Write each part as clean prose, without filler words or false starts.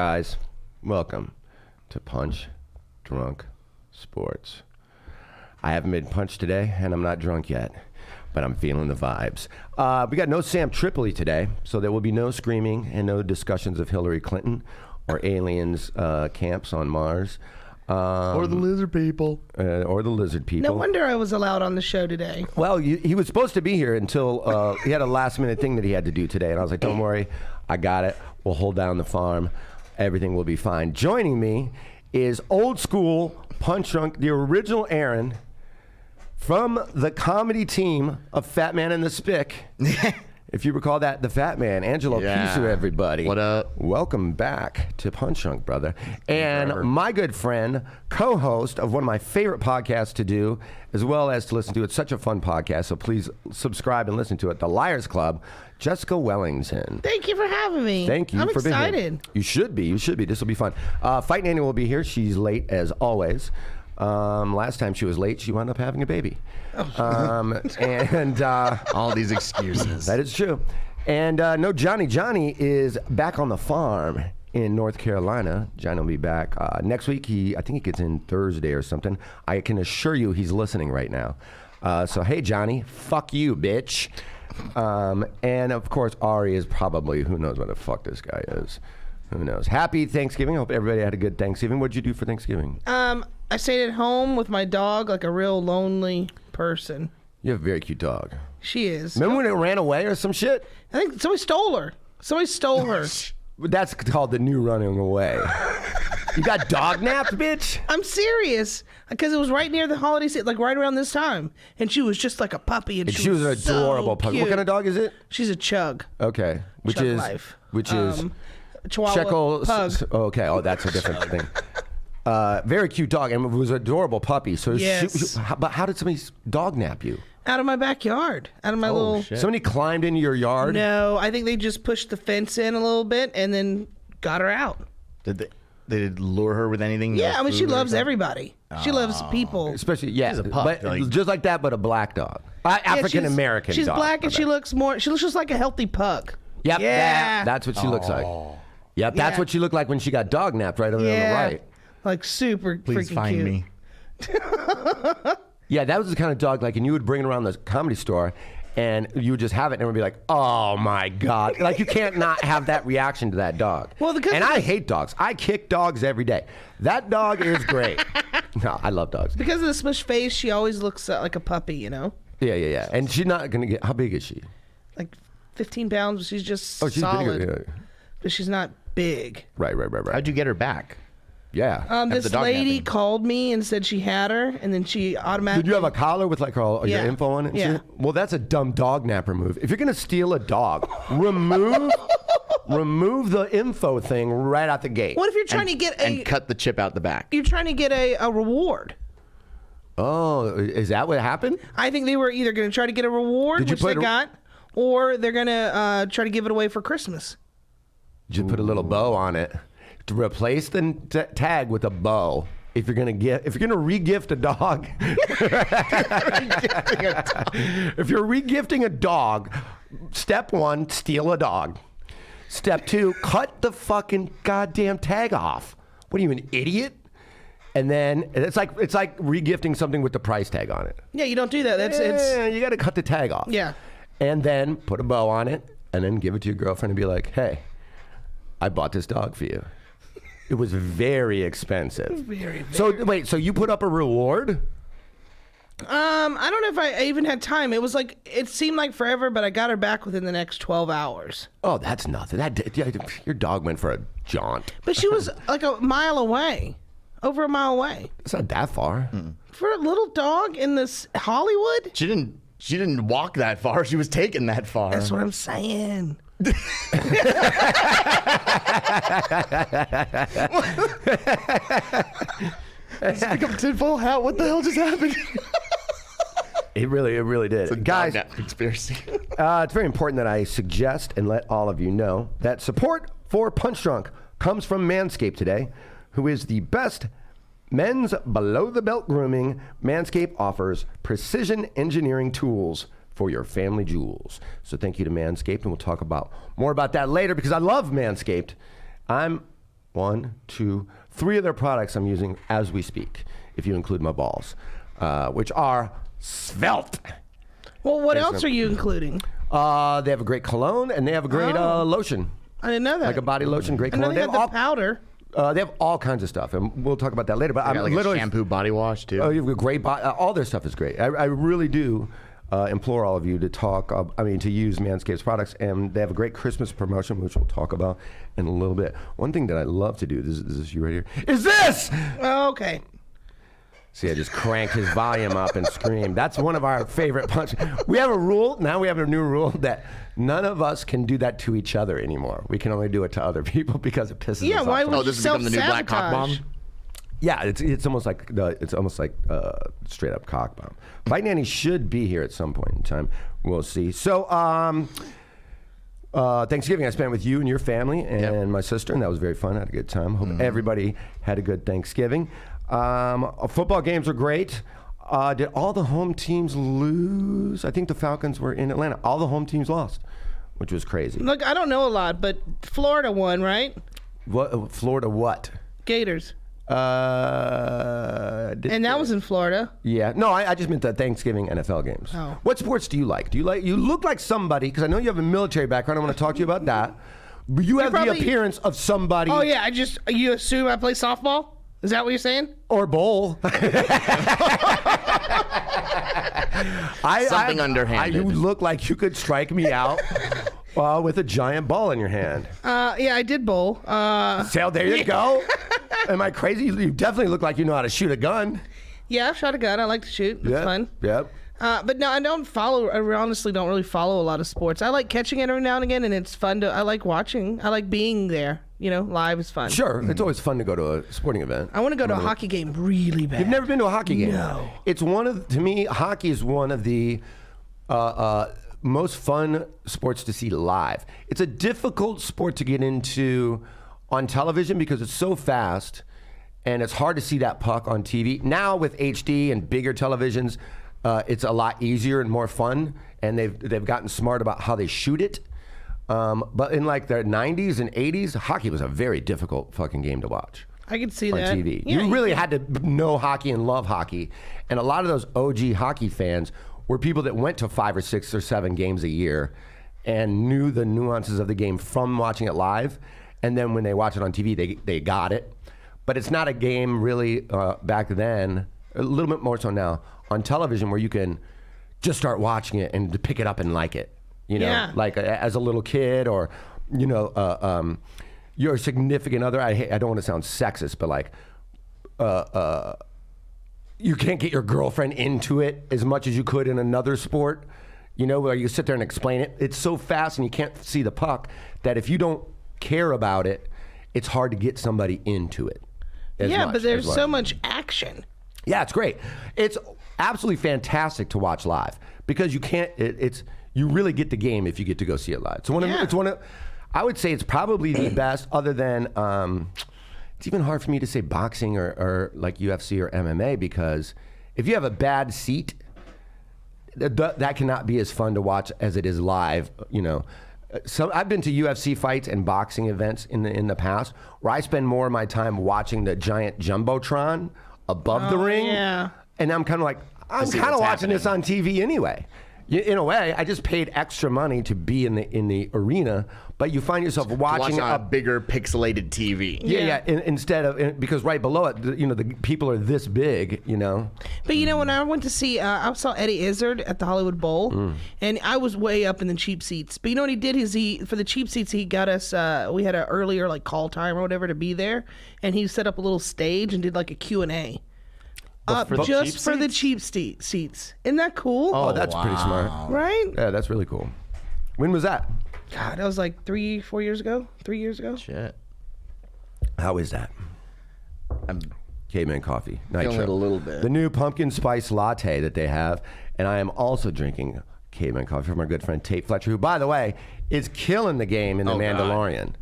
Guys, welcome to Punch Drunk Sports. I haven't been punched today, and I'm not drunk yet, but I'm feeling the vibes. We got no Sam Tripoli today, so there will be no screaming and no discussions of Hillary Clinton or aliens camps on Mars. Or the lizard people. Or the lizard people. No wonder I was allowed on the show today. Well, he was supposed to be here until he had a last-minute thing that he had to do today. And I was like, don't worry, I got it. We'll hold down the farm. Everything will be fine. Joining me is old school Punch Drunk, the original Aaron, from the comedy team of Fat Man and the Spick. If you recall that, the Fat Man, Angelo, Pisu, everybody. What up? Welcome back to Punch Drunk, brother. And my good friend, co-host of one of my favorite podcasts to do, as well as to listen to. It's such a fun podcast, so please subscribe and listen to it. The Liars Club, Jessica Wellington. Thank you for having me. Thank you I'm for being here. excited. You should be. You should be. This will be fun. Fight Nanny will be here. She's late as always. Last time she was late, she wound up having a baby. And All these excuses. that is true. And no, Johnny. Johnny is back on the farm in North Carolina. Johnny will be back next week. I think he gets in Thursday or something. I can assure you he's listening right now. So, hey, Johnny, fuck you, bitch. And, of course, Ari is probably, who knows what the fuck this guy is. Who knows? Happy Thanksgiving. I hope everybody had a good Thanksgiving. What did you do for Thanksgiving? I stayed at home with my dog like a real lonely person. You have a very cute dog. She is. Remember when it ran away or some shit? I think somebody stole her. Somebody stole her. That's called the new running away. You got dog napped, bitch? I'm serious. Because it was right near the holiday season, like right around this time. And she was just like a puppy. And She was an adorable so puppy. cute. What kind of dog is it? She's a chug. Okay. Which Chug is life. Chihuahua Chihuahua pug. Okay. Oh, that's a different thing. Very cute dog, and it was an adorable puppy. So, Yes. but how did somebody dog nap you? Out of my backyard. Out of my little... shit. Somebody climbed into your yard? No, I think they just pushed the fence in a little bit and then got her out. Did they lure her with anything? Yeah, No I mean, she food or loves something? everybody. She loves people. Especially, yeah, She's a pup, but like- just like that, but a black dog. African American She's dog. black and she looks just like a healthy pug. Yep, Yeah. that's what she looks like. Yep, that's Yeah. what she looked like when she got dog napped right over there on the right. Like super Please freaking find cute. me. Yeah, that was the kind of dog, like, and you would bring it around the comedy store, and you would just have it, and it would be like, oh my God. Like, you can't not have that reaction to that dog. Well, because and I hate dogs. I kick dogs every day. That dog is great. No, I love dogs. Because of the smushed face, she always looks like a puppy, you know? Yeah. And she's not going to get, how big is she? Like 15 pounds, but she's just Oh, she's solid. bigger. Yeah. But she's not big. Right. How'd you get her back? Yeah. This the dog lady napping. called me and said she had her, and then she automatically... Did you have a collar with like all your Yeah. info on it and Yeah. shit? Well, that's a dumb dog napper move. If you're going to steal a dog, remove the info thing right out the gate. What if you're trying to get And cut the chip out the back. You're trying to get a reward. Oh, is that what happened? I think they were either going to try to get a reward, Did you which they put a- got, or they're going to try to give it away for Christmas. Just put a little bow on it to replace the tag with a bow. If you're gonna re-gift a dog, if you're re-gifting a dog, step one, steal a dog. Step two, cut the fucking goddamn tag off. What are you, an idiot? And then it's like re-gifting something with the price tag on it. Yeah, you don't do that. It's You got to cut the tag off. yeah. And then put a bow on it, and then give it to your girlfriend and be like, "Hey, I bought this dog for you. It was very expensive." Very. So wait, so you put up a reward? I don't know if I even had time. It was like it seemed like forever, but I got her back within the next 12 hours. Oh, that's nothing. Your dog went for a jaunt. But she was like a mile away, over a mile away. It's not that far. For a little dog in this Hollywood? She didn't walk that far. She was taken that far. That's what I'm saying. Pick up tinfoil hat. What the hell just happened? It really did. Guys, Dog nap conspiracy. it's very important that I suggest and let all of you know that support for Punch Drunk comes from Manscaped today, who is the best men's below-the-belt grooming. Manscaped offers precision engineering tools for your family jewels. So thank you to Manscaped, and we'll talk more about that later because I love Manscaped. I'm 1, 2, 3 of their products I'm using as we speak, if you include my balls, which are svelte. Well, what else are you including? They have a great cologne, and they have a great lotion. I didn't know that. Like a body lotion, great I know cologne. they have the powder. They have all kinds of stuff, and we'll talk about that later. But They I'm got like literally a shampoo body wash too. Oh, you have a great body. All their stuff is great. I really do implore all of you to to use Manscaped's products, and they have a great Christmas promotion, which we'll talk about in a little bit. One thing that I love to do, this is you right here, is this! Oh, okay. See, I just cranked his volume up and screamed. That's one of our favorite punches. We have a rule, now we have a new rule that none of us can do that to each other anymore. We can only do it to other people because it pisses us off. Why would Oh, you this has become the new black cock bomb? self-sabotage? Yeah, it's almost like straight up cock bomb. Bite Nanny should be here at some point in time. We'll see. So Thanksgiving I spent with you and your family and my sister, and that was very fun. I had a good time. Hope everybody had a good Thanksgiving. Football games were great. Did all the home teams lose? I think the Falcons were in Atlanta. All the home teams lost, which was crazy. Look, I don't know a lot, but Florida won, right? What Florida? What? Gators. And that was in Florida. Yeah. No, I just meant the Thanksgiving NFL games. Oh. What sports do you like? You look like somebody, because I know you have a military background. I want to talk to you about that. But you have the appearance of somebody. Oh, yeah. You assume I play softball? Is that what you're saying? Or bowl. Something underhanded. You look like you could strike me out with a giant ball in your hand. Yeah, I did bowl. So there you go. Am I crazy? You definitely look like you know how to shoot a gun. Yeah, I've shot a gun. I like to shoot. It's fun. Yep. But no, I honestly don't really follow a lot of sports. I like catching it every now and again, and it's fun I like watching. I like being there. Live is fun. Sure. It's always fun to go to a sporting event. I want to go to a hockey game really bad. You've never been to a hockey game? No. It's to me, hockey is one of the most fun sports to see live. It's a difficult sport to get into on television because it's so fast and it's hard to see that puck on TV. Now with HD and bigger televisions, it's a lot easier and more fun, and they've gotten smart about how they shoot it. But in like the 90s and 80s, hockey was a very difficult fucking game to watch. I could see on that. TV. Yeah, you really had to know hockey and love hockey. And a lot of those OG hockey fans were people that went to 5 or 6 or 7 games a year and knew the nuances of the game from watching it live. And then when they watch it on TV, they got it. But it's not a game really back then, a little bit more so now, on television where you can just start watching it and pick it up and like it. Like as a little kid or, your significant other. I don't want to sound sexist, but like, you can't get your girlfriend into it as much as you could in another sport, where you sit there and explain it. It's so fast and you can't see the puck that if you don't care about it, it's hard to get somebody into it. But there's so much action. Yeah, it's great. It's absolutely fantastic to watch live because you can't. You really get the game if you get to go see it live. So I would say it's probably the best, other than it's even hard for me to say boxing or like UFC or MMA, because if you have a bad seat, that cannot be as fun to watch as it is live. So I've been to UFC fights and boxing events in the past where I spend more of my time watching the giant jumbotron above the ring, and I'm kind of like, I'm kind of watching this on TV anyway. In a way, I just paid extra money to be in the arena, but you find yourself watching on a bigger pixelated TV. Yeah. Instead of, because right below it, the people are this big, But when I went to see, I saw Eddie Izzard at the Hollywood Bowl, and I was way up in the cheap seats. But what he did is for the cheap seats, he got us. We had an earlier call time or whatever to be there, and he set up a little stage and did like a Q&A. Just for the cheap seats. Isn't that cool? Oh, that's pretty smart. Right? Yeah, that's really cool. When was that? God, that was like 3-4 years ago. 3 years ago. Shit. How is that? I'm Caveman Coffee. feeling Nitro. it a little bit. The new pumpkin spice latte that they have. And I am also drinking Caveman Coffee from our good friend Tate Fletcher, who, by the way, is killing the game in The Mandalorian.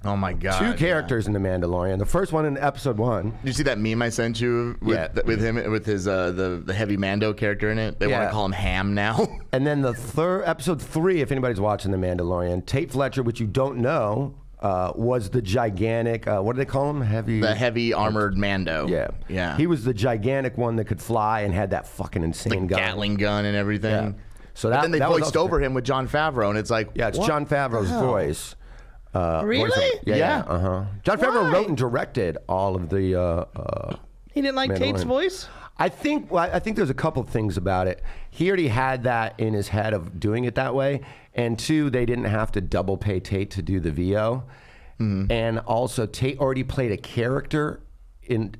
Oh my God. 2 characters in The Mandalorian. The first one in episode 1. Did you see that meme I sent you with him, with his the heavy Mando character in it? They want to call him Ham now. And then the episode 3, if anybody's watching The Mandalorian, Tate Fletcher, which you don't know, was the gigantic, what do they call him? The heavy armored Mando. Yeah. Yeah. He was the gigantic one that could fly and had that fucking insane gun. Gatling gun and everything. Yeah. So then they that voiced over him with Jon Favreau, and it's like, yeah, it's what? Jon Favreau's voice. Really? Yeah. Jon Favreau Why? wrote and directed all of the. He didn't like Tate's Mandalorian. voice? I think there's a couple of things about it. He already had that in his head of doing it that way, and two, they didn't have to double pay Tate to do the VO, and also Tate already played a character in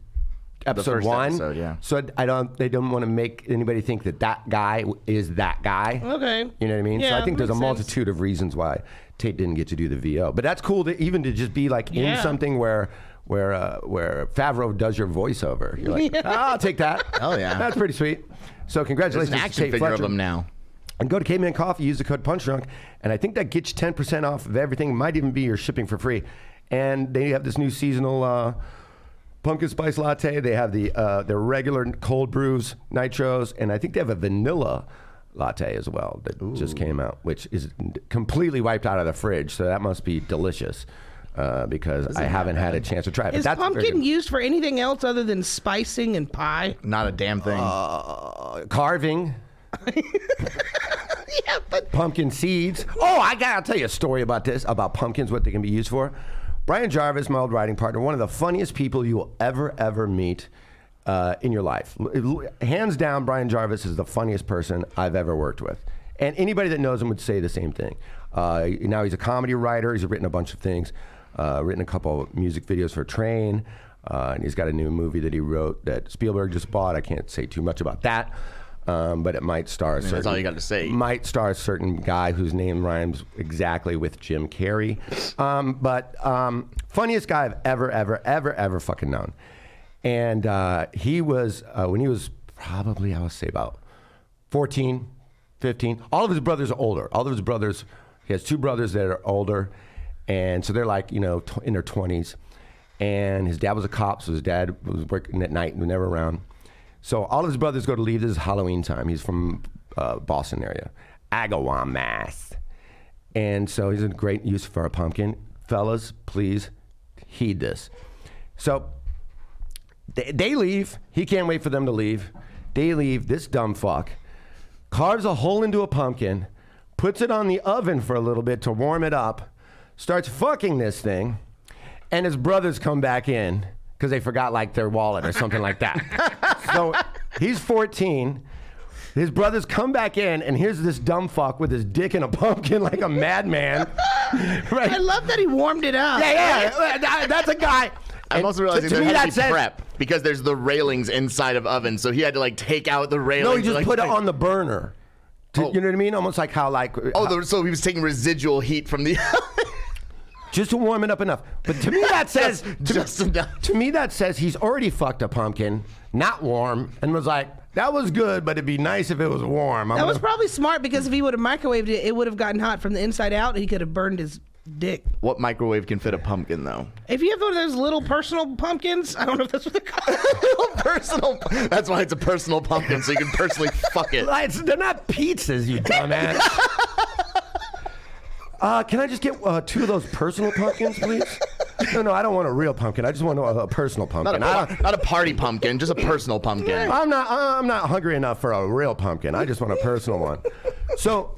episode first 1. episode, yeah. So they don't want to make anybody think that guy is that guy. Okay. You know what I mean? So Yeah, I think there's a makes sense. multitude of reasons why Tate didn't get to do the VO. But that's cool to even to just be like in Yeah. something where Favreau does your voiceover. You're like, I'll take that. Hell yeah. That's pretty sweet. So There's congratulations an to action Tate figure Fletcher. of him now. And go to Caveman Coffee, use the code PUNCHDRUNK, and I think that gets you 10% off of everything. Might even be your shipping for free. And they have this new seasonal pumpkin spice latte. They have their regular cold brews, nitros, and I think they have a vanilla latte as well that just came out, which is completely wiped out of the fridge. So that must be delicious because I haven't had a chance to try it. But Is that's very pumpkin good. used for anything else other than spicing and pie? Not a damn thing. Carving. Yeah, but Pumpkin seeds. Oh, I'll tell you a story about this, about pumpkins, what they can be used for. Brian Jarvis, my old writing partner, one of the funniest people you will ever meet in your life. Hands down, Brian Jarvis is the funniest person I've ever worked with. And anybody that knows him would say the same thing. Now he's a comedy writer. He's written a bunch of things. Written a couple of music videos for Train. And he's got a new movie that he wrote that Spielberg just bought. I can't say too much about that. But it might star a certain, that's all you got to say. Might star a certain guy whose name rhymes exactly with Jim Carrey. But funniest guy I've ever fucking known. And he was, when he was probably, I would say about 14, 15. All of his brothers are older. All of his brothers, he has 2 brothers that are older. And so they're like, in their 20s. And his dad was a cop, so his dad was working at night and was never around. So all of his brothers go to leave. This is Halloween time. He's from Boston area, Agawam, Mass. And so he's a great use for a pumpkin. Fellas, please heed this. So they leave. He can't wait for them to leave. They leave. This dumb fuck carves a hole into a pumpkin, puts it on the oven for a little bit to warm it up, starts fucking this thing, and his brothers come back in because they forgot like their wallet or something like that. So he's 14. His brothers come back in, and here's this dumb fuck with his dick in a pumpkin like a madman. Right? I love that he warmed it up. Yeah. That's a guy. I'm And also realizing to there me had that to be says, prep because there's the railings inside of ovens, so he had to like take out the railings. No, he just like, put it on the burner. Oh. You know what I mean? Almost like how so he was taking residual heat from the just to warm it up enough. But to me that says just enough. To me that says he's already fucked a pumpkin, not warm, and was like, that was good, but it'd be nice if it was warm. That was probably smart because if he would have microwaved it, it would have gotten hot from the inside out and he could have burned his dick. What microwave can fit a pumpkin though? If you have one of those little personal pumpkins, I don't know if that's what they're called. Personal. That's why it's a personal pumpkin, so you can personally fuck it. They're not pizzas, you dumbass. Can I just get 2 of those personal pumpkins, please? No, I don't want a real pumpkin. I just want a personal pumpkin. Not a party pumpkin, just a personal pumpkin. I'm not hungry enough for a real pumpkin. I just want a personal one. So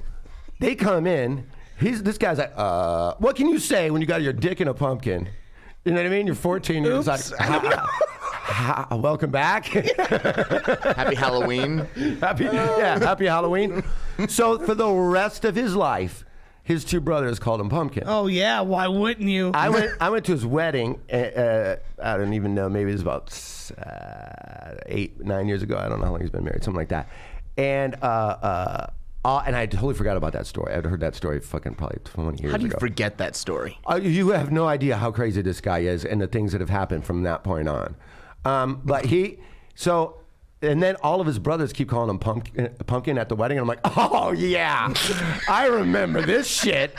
they come in. This guy's like, what can you say when you got your dick in a pumpkin? You know what I mean? You're 14. You're just like, welcome back. Happy Halloween. Happy Halloween. So for the rest of his life, his 2 brothers called him Pumpkin. Oh yeah, why wouldn't you? I went to his wedding. I don't even know. Maybe it was about 8, 9 years ago. I don't know how long he's been married. Something like that. And I totally forgot about that story. I'd heard that story fucking probably 20 years ago. How do you forget that story? You have no idea how crazy this guy is and the things that have happened from that point on. And then all of his brothers keep calling him pumpkin at the wedding. And I'm like, oh, yeah, I remember this shit.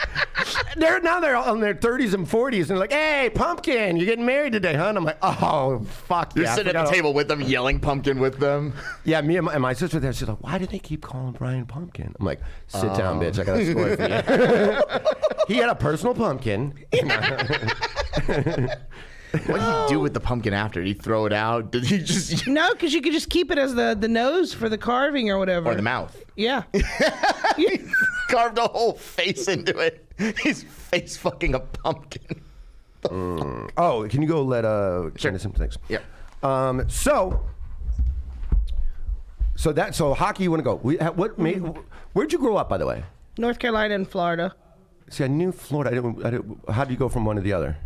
They're on their 30s and 40s. And they're like, hey, Pumpkin, you're getting married today, huh? And I'm like, oh, fuck You're yeah. sitting at the table with them, yelling pumpkin with them. Yeah, me and my sister there, she's like, why do they keep calling Brian Pumpkin? I'm like, sit down, bitch. I got a story for you. He had a personal pumpkin. What did he do with the pumpkin after? Did he throw it out? Did he just... No, because you could just keep it as the nose for the carving or whatever. Or the mouth. Yeah. He carved a whole face into it. He's face fucking a pumpkin. Oh, can you go let Candace in? Thanks. Yep. So hockey, you want to go? Where'd you grow up, by the way? North Carolina and Florida. See, I knew Florida. How do you go from one to the other?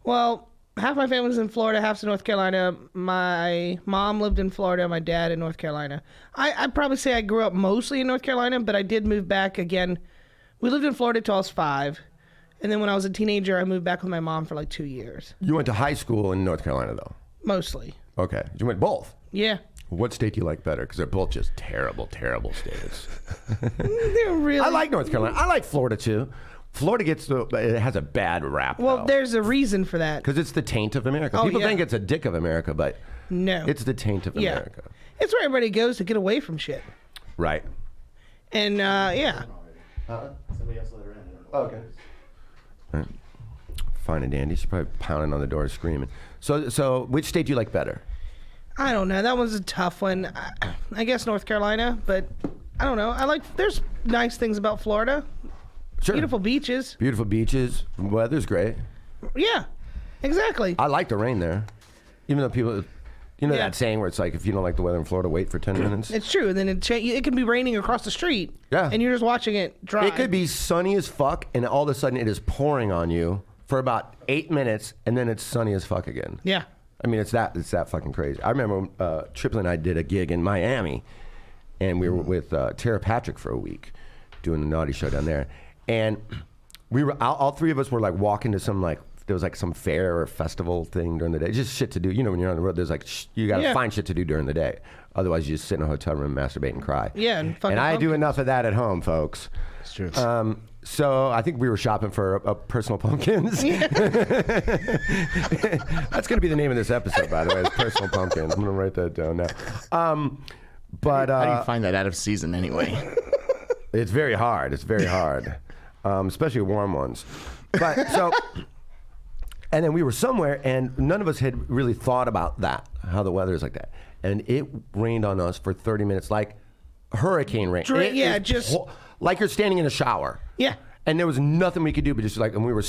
Well, half my family's in Florida, half's in North Carolina. My mom lived in Florida, my dad in North Carolina. I'd probably say I grew up mostly in North Carolina, but I did move back again. We lived in Florida till I was 5. And then when I was a teenager, I moved back with my mom for like 2 years. You went to high school in North Carolina, though? Mostly. Okay. You went both? Yeah. What state do you like better? Because they're both just terrible, terrible states. They're really... I like North Carolina. I like Florida, too. Florida it has a bad rap, Well, though. there's a reason for that. Because it's the taint of America. Oh, People yeah. think it's a dick of America, but No. it's the taint of America. It's where everybody goes to get away from shit. Right. And, yeah. Somebody else let her in. Okay. All right. Fine and dandy. She's probably pounding on the door screaming. So which state do you like better? I don't know. That was a tough one. I guess North Carolina, but I don't know. There's nice things about Florida. Sure. Beautiful beaches. Beautiful beaches. Weather's great. Yeah, exactly. I like the rain there. Even though people, Yeah. that saying where it's like, if you don't like the weather in Florida, wait for 10 minutes. It's true. And then it can be raining across the street. Yeah. And you're just watching it dry. It could be sunny as fuck, and all of a sudden it is pouring on you for about 8 minutes, and then it's sunny as fuck again. Yeah. I mean, it's that fucking crazy. I remember Triple and I did a gig in Miami, and we were with Tara Patrick for a week, doing the Naughty Show down there, and we were all three of us were like walking to some there was like some fair or festival thing during the day, just shit to do. You know, when you're on the road, there's like you gotta find shit to do during the day. Otherwise, you just sit in a hotel room, mastermate, and cry. Yeah, and fucking I do pumpkins. enough of that at home, folks. It's true. So I think we were shopping for personal pumpkins. That's going to be the name of this episode, by the way. It's personal pumpkins. I'm going to write that down now. But How do you find that out of season anyway? it's very hard. It's very hard, especially warm ones. But so, and then we were somewhere, and none of us had really thought about that, how the weather is like that, and it rained on us for 30 minutes, like hurricane rain. Like you're standing in a shower. Yeah. And there was nothing we could do, but just like, and we were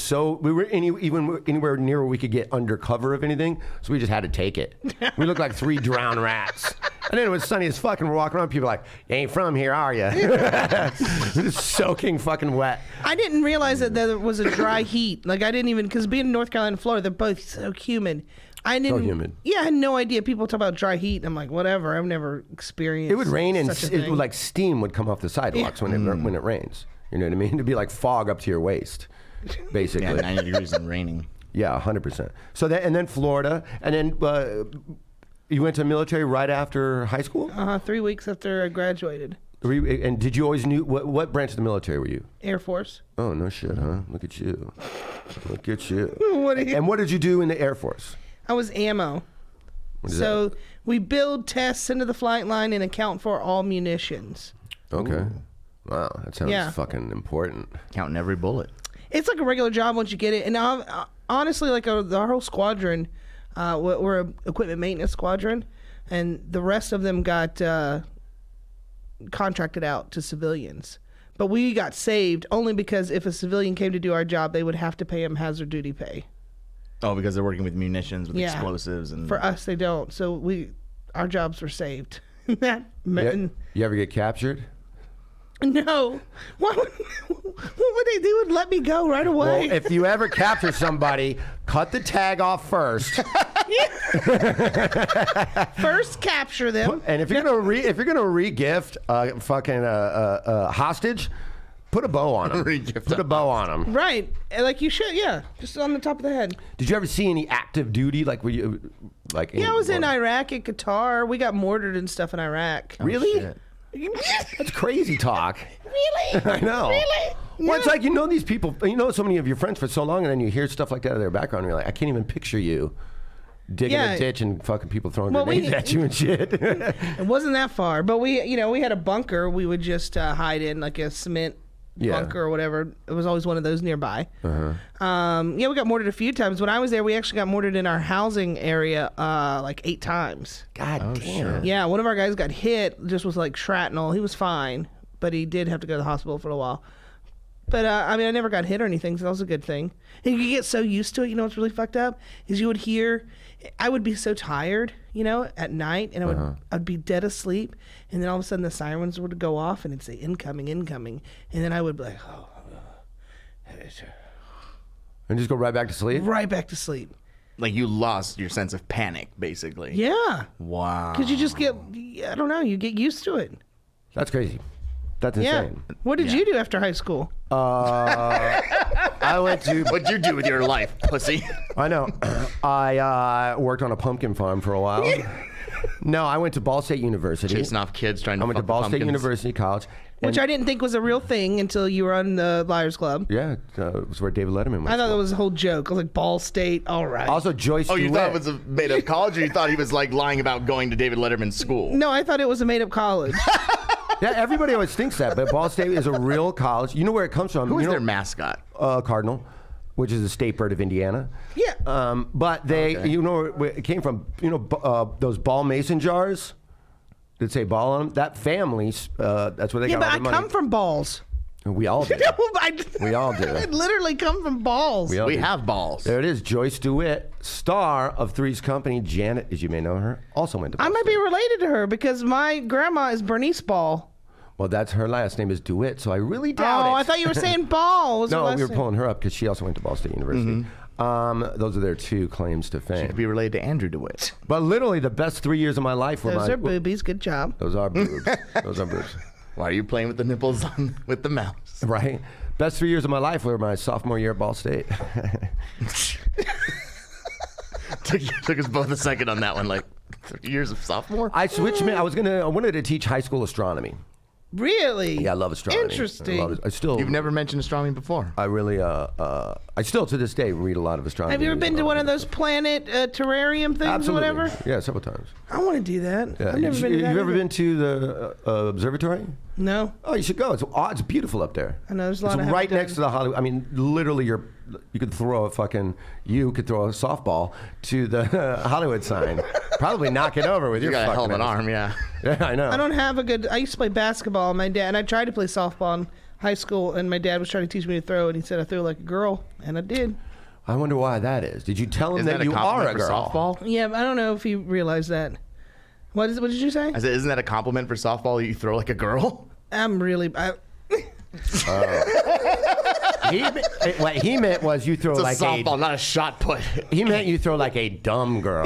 even anywhere near where we could get under cover of anything, so we just had to take it. We looked like 3 drowned rats. And then it was sunny as fuck, and we're walking around, people like, you ain't from here, are you? Just soaking fucking wet. I didn't realize that there was a dry heat. Like, I didn't even, because being in North Carolina and Florida, they're both so humid. Humid. Yeah, I had no idea. People talk about dry heat. I'm like, whatever. I've never experienced. It would rain, and such a thing. like steam would come off the sidewalks when it rains. You know what I mean? It'd be like fog up to your waist, basically. Yeah, 90 degrees and raining. Yeah, 100%. So and then Florida, and then you went to military right after high school? 3 weeks after I graduated. And did you always knew what branch of the military were you? Air Force. Oh, no shit, huh? Look at you. Look at you. And what did you do in the Air Force? I was ammo. So we build, test, send to the flight line, and account for all munitions. Okay. Ooh. Wow, that sounds fucking important. Counting every bullet. It's like a regular job once you get it. And honestly, like our whole squadron, we're an equipment maintenance squadron, and the rest of them got contracted out to civilians. But we got saved only because if a civilian came to do our job, they would have to pay them hazard duty pay. Oh, because they're working with munitions, with explosives, and for us, they don't. So our jobs were saved. That You ever get captured? No. What would they do? They would let me go right away. Well, if you ever capture somebody, cut the tag off first. First capture them. And if you're gonna re-gift a fucking hostage, put a bow on them. Put a bow on them. Right. Like you should, yeah. Just on the top of the head. Did you ever see any active duty? Like, were you like? Yeah, I was in Iraq at Qatar. We got mortared and stuff in Iraq. Really? shit. That's crazy talk. Really? I know. Really? Well, it's like these people, so many of your friends for so long, and then you hear stuff like that in their background, and you're like, I can't even picture you digging a ditch and fucking people throwing grenades at you and shit. It wasn't that far, but we had a bunker we would just hide in, like a cement bunker or whatever. It was always one of those nearby. Yeah, we got mortared a few times. When I was there, we actually got mortared in our housing area like 8 times. God damn. Yeah, one of our guys got hit just with like shrapnel. He was fine, but he did have to go to the hospital for a while. But I mean, I never got hit or anything, so that was a good thing. And you get so used to it. You know what's really fucked up is you would hear. I would be so tired, you know, at night, and I'd be dead asleep, and then all of a sudden the sirens would go off, and it'd say incoming, incoming, and then I would be like, And just go right back to sleep? right back to sleep. Like you lost your sense of panic, basically. Yeah, Wow. because you just get, I don't know, you get used to it. That's crazy. That's Yeah. insane. What did you do after high school? I went to. What'd you do with your life, pussy? I know. I worked on a pumpkin farm for a while. No, I went to Ball State University. Chasing off kids trying to I went to fuck Ball the State pumpkins. University College. Which I didn't think was a real thing until you were on the Liars Club. Yeah, it was where David Letterman went. I thought that was a whole joke. I was like, Ball State, all right. Also, Joyce Oh, you Duet. thought it was a made-up college, or you thought he was like lying about going to David Letterman's school? No, I thought it was a made-up college. Yeah, everybody always thinks that, but Ball State is a real college. You know where it comes from? Who is you know, their mascot? Cardinal, which is the state bird of Indiana. Yeah. But they, you know where it came from? You know those ball mason jars that say ball on them? That family, that's where they Yeah, got but all I their money. come from balls. We all do. We all do. I literally come from balls. We all We do. have balls. There it is. Joyce DeWitt, star of Three's Company. Janet, as you may know her, also went to Ball I might State. be related to her because my grandma is Bernice Ball. Well, that's her last name is DeWitt, so I really doubt it. Oh, I thought you were saying Ball. Was her No, last we were name. pulling her up because she also went to Ball State University. Those are their 2 claims to Could fame. be related to Andrew DeWitt. But literally, the best 3 years of my life were Those my. are boobies. Good job. Those are boobs. Those are boobs. Why are you playing with the nipples on with the mouse? Right? Best 3 years of my life were my sophomore year at Ball State. took us both a second on that one. Like 30 years of sophomore. I switched. I wanted to teach high school astronomy. Really? Yeah, I love astronomy. Interesting. I love it. I still. You've never mentioned astronomy before. I really. I still to this day read a lot of astronomy. Have you ever news been and to all one that of those stuff. planet terrarium things Absolutely. or whatever? Yeah, several times. I want to do that. Yeah. I've never been to You've that ever either. been to the observatory? No. Oh, you should go. It's beautiful up there. I know, there's a lot It's I haven't right done. next to the Hollywood. I mean, literally, you could throw a softball to the Hollywood sign. Probably knock it over with You your got a hell of fucking an ass. arm, yeah. Yeah, I know. I don't have a good. I used to play basketball. My dad and I tried to play softball in high school, and my dad was trying to teach me to throw, and he said I threw like a girl, and I did. I wonder why that is. Did you tell him Isn't that that a you are compliment a for girl? softball? Yeah, but I don't know if you realize that. What did you say? I said, isn't that a compliment for softball? You throw like a girl? I'm really. What he meant was you throw It's a like softball, not a shot put. He meant you throw like a dumb girl.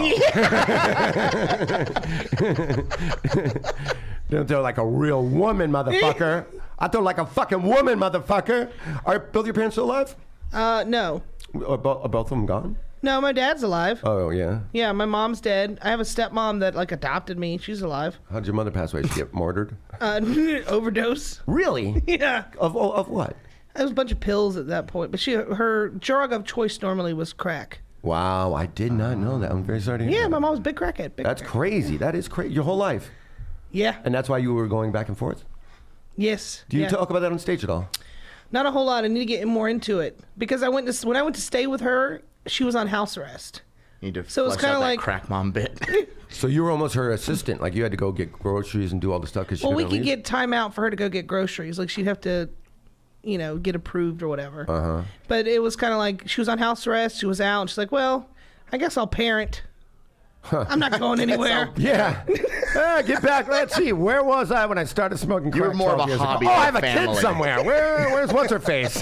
Don't throw like a real woman, motherfucker. I throw like a fucking woman, motherfucker. Are both your parents still alive? No. Are both of them gone? No, my dad's alive. Oh, yeah. Yeah, my mom's dead. I have a stepmom that like adopted me. She's alive. How'd your mother pass away? Did she get murdered? Overdose. Really? Yeah. Of what? It was a bunch of pills at that point, but her drug of choice normally was crack. Wow, I did not know that. I'm very sorry to hear Yeah, that. my mom's a big crackhead. Big That's crackhead. crazy. That is crazy. Your whole life. Yeah. And that's why you were going back and forth? Yes. Do you yeah. talk about that on stage at all? Not a whole lot. I need to get more into it because when I went to stay with her, she was on house arrest. You need to So it's flesh kinda out that like- crack mom bit. So you were almost her assistant. Like you had to go get groceries and do all the stuff because she Well, we couldn't could leave? get time out for her to go get groceries. Like she'd have to, get approved or whatever. Uh-huh. But it was kind of like she was on house arrest. She was out. And she's like, well, I guess I'll parent. I'm not going anywhere. Yeah. Get back. Let's see. Where was I when I started smoking crack? You were more of 12 a years ago? hobby Oh, I than have a kid family. somewhere. Where's what's her face?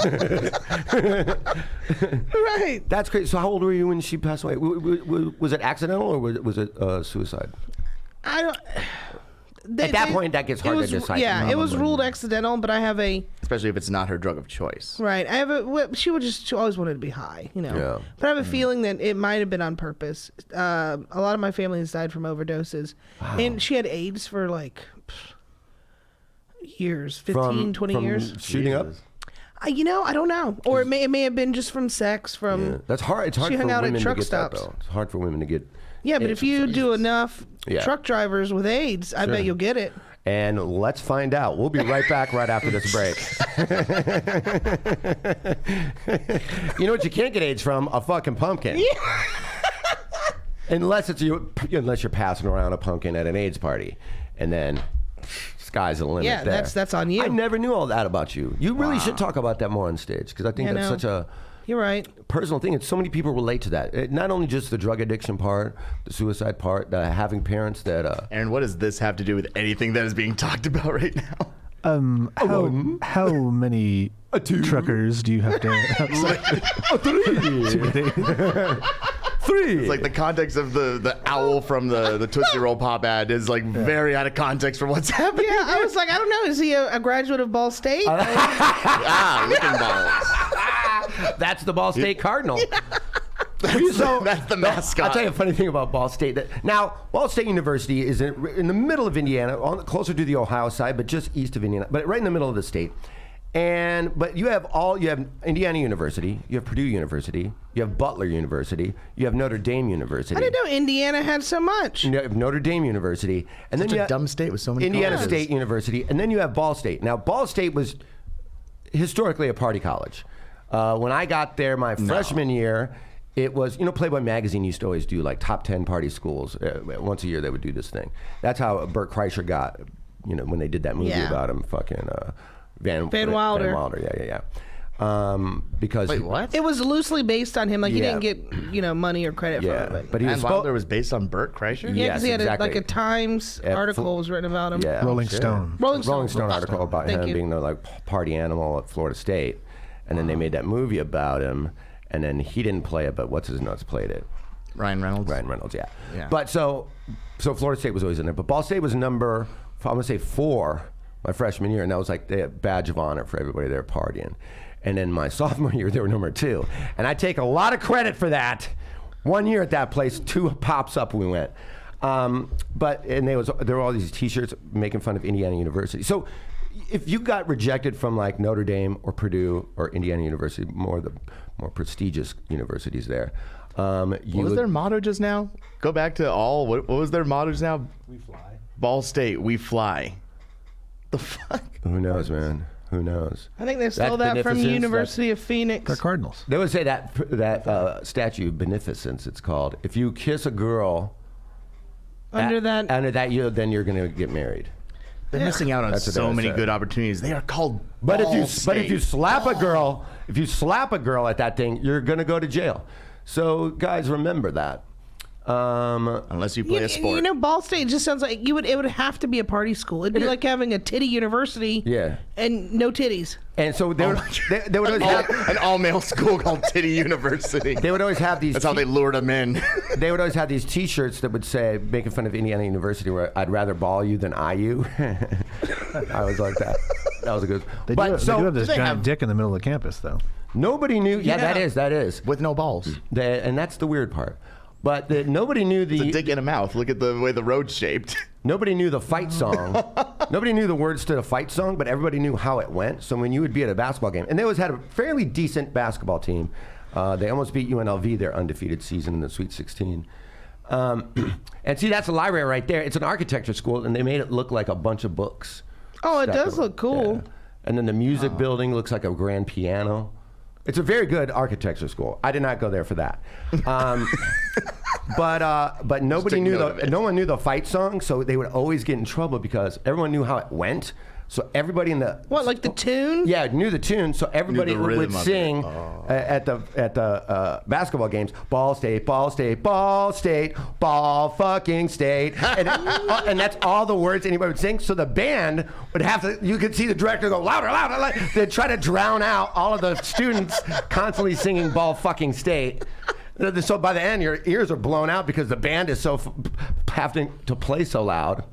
Right. That's crazy. So how old were you when she passed away? Was it accidental or was it suicide? I don't. At that point, that gets hard to decipher. Yeah, it was ruled accidental, but I have a Especially if it's not her drug of choice. right. I have a. She always wanted to be high, Yeah. But I have a feeling that it might have been on purpose. A lot of my family has died from overdoses, and she had AIDS for like years, 15, 20 from years. shooting up? I don't know, or it may have been just from sex. From Yeah. That's hard. It's hard She for hung out at women to truck get stops. that, though. It's hard for women to get yeah, but AIDS if you from do AIDS. enough Yeah. truck drivers with AIDS, I bet you'll get it. And let's find out. We'll be right back right after this break. You know what you can't get AIDS from? A fucking pumpkin. Yeah. Unless you're passing around a pumpkin at an AIDS party, and then sky's the limit. Yeah, there. that's on you. I never knew all that about you. You really should talk about that more on stage, because I think that's such a You're right. personal thing. And so many people relate to that. Not only just the drug addiction part, the suicide part, the having parents that. Aaron, what does this have to do with anything that is being talked about right now? How many truckers do you have to? Three. It's like the context of the owl from the Tootsie Roll Pop ad is like very out of context for what's happening. Yeah, I was like, I don't know. Is he a graduate of Ball State? Licking balls. That's the Ball State Cardinal. That's the mascot. I'll tell you a funny thing about Ball State. Now, Ball State University is in the middle of Indiana, closer to the Ohio side, but just east of Indiana, but right in the middle of the state. But you have Indiana University, you have Purdue University, you have Butler University, you have Notre Dame University. I didn't know Indiana had so much. You have Notre Dame University, and Such then you a have dumb state with so many Indiana colleges. State University, and then you have Ball State. Now, Ball State was historically a party college. When I got there my freshman year, it was, Playboy magazine used to always do like top 10 party schools. Once a year they would do this thing. That's how Burt Kreischer got, when they did that movie about him, fucking Van Wilder. Van Wilder, yeah. Because Wait, what? It was loosely based on him. Like, he didn't get, money or credit for it. But he Van was Wilder was based on Burt Kreischer? Yeah, because he had exactly. a Times article was written about him. Yeah, Rolling Stone. Rolling Stone article about Thank him you. being the party animal at Florida State, and then they made that movie about him, and then he didn't play it, but what's his nuts played it. Ryan Reynolds, yeah. Yeah. But so Florida State was always in there, but Ball State was number, I'm gonna say 4 my freshman year, and that was like the badge of honor for everybody there partying. And then my sophomore year, they were number 2, and I take a lot of credit for that. One year at that place, 2 pops up we went. There were all these T-shirts making fun of Indiana University. So if you got rejected from like Notre Dame or Purdue or Indiana University, the more prestigious universities there, What was their motto just now? Go back to what was their motto just now? We fly. Ball State, we fly. The fuck? Who knows, man? Who knows? I think they stole that from beneficence, University of Phoenix. They're Cardinals. They would say that statue, beneficence, it's called. If you kiss a girl Under that, then you're going to get married. They're missing out on That's what so they many said. good opportunities. They are called But Ball if you slap a girl, at that thing, you're going to go to jail. So guys, remember that. Unless you play a sport. Ball State just sounds like it would have to be a party school. It'd be like having a titty university. Yeah. And no titties. And so they would always have An all-male school called Titty University. they would always have these. That's how they lured them in. They would always have these T-shirts that would say, making fun of Indiana University, where I'd rather ball you than I you. I was like that. That was a good. They do have this giant dick in the middle of the campus, though. Nobody knew. Yeah, that is. With no balls. And that's the weird part. But nobody knew It's a dick in a mouth. Look at the way the road's shaped. Nobody knew the fight song. Nobody knew the words to the fight song, but everybody knew how it went. So when you would be at a basketball game, and they always had a fairly decent basketball team. They almost beat UNLV their undefeated season in the Sweet 16. And see, that's a library right there. It's an architecture school, and they made it look like a bunch of books. Oh, it does look cool. Yeah. And then the music building looks like a grand piano. It's a very good architecture school. I did not go there for that. But nobody knew no one knew the fight song, so they would always get in trouble because everyone knew how it went. So everybody in the like the tune? Yeah, knew the tune. So everybody rhythm would of sing at the basketball games. Ball State, Ball State, Ball State, Ball fucking State, and that's all the words anybody would sing. So the band would have to. You could see the director go louder, louder, louder. They'd try to drown out all of the students constantly singing Ball fucking State. So by the end, your ears are blown out because the band is so having to play so loud.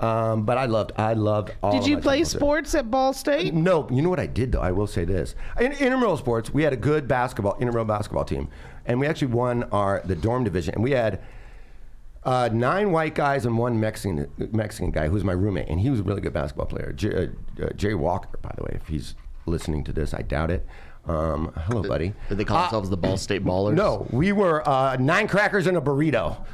But I loved all. Did of you my play football sports at Ball State? No. You know what I did though? I will say this: in intramural sports, we had a good intramural basketball team, and we actually won the dorm division, and we had 9 white guys and 1 Mexican guy who was my roommate, and he was a really good basketball player. Jerry Walker, by the way, if he's listening to this, I doubt it. Hello, buddy. Did they call themselves the Ball State Ballers? No, we were 9 crackers and a burrito.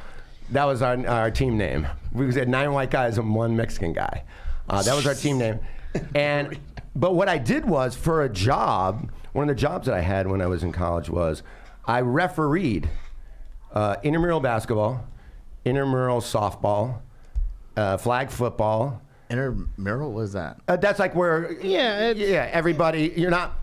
That was our team name. We had 9 white guys and 1 Mexican guy. That was our team name. But what I did was, for a job, one of the jobs that I had when I was in college was I refereed intramural basketball, intramural softball, flag football. Intramural, what is that? That's like where everybody, you're not,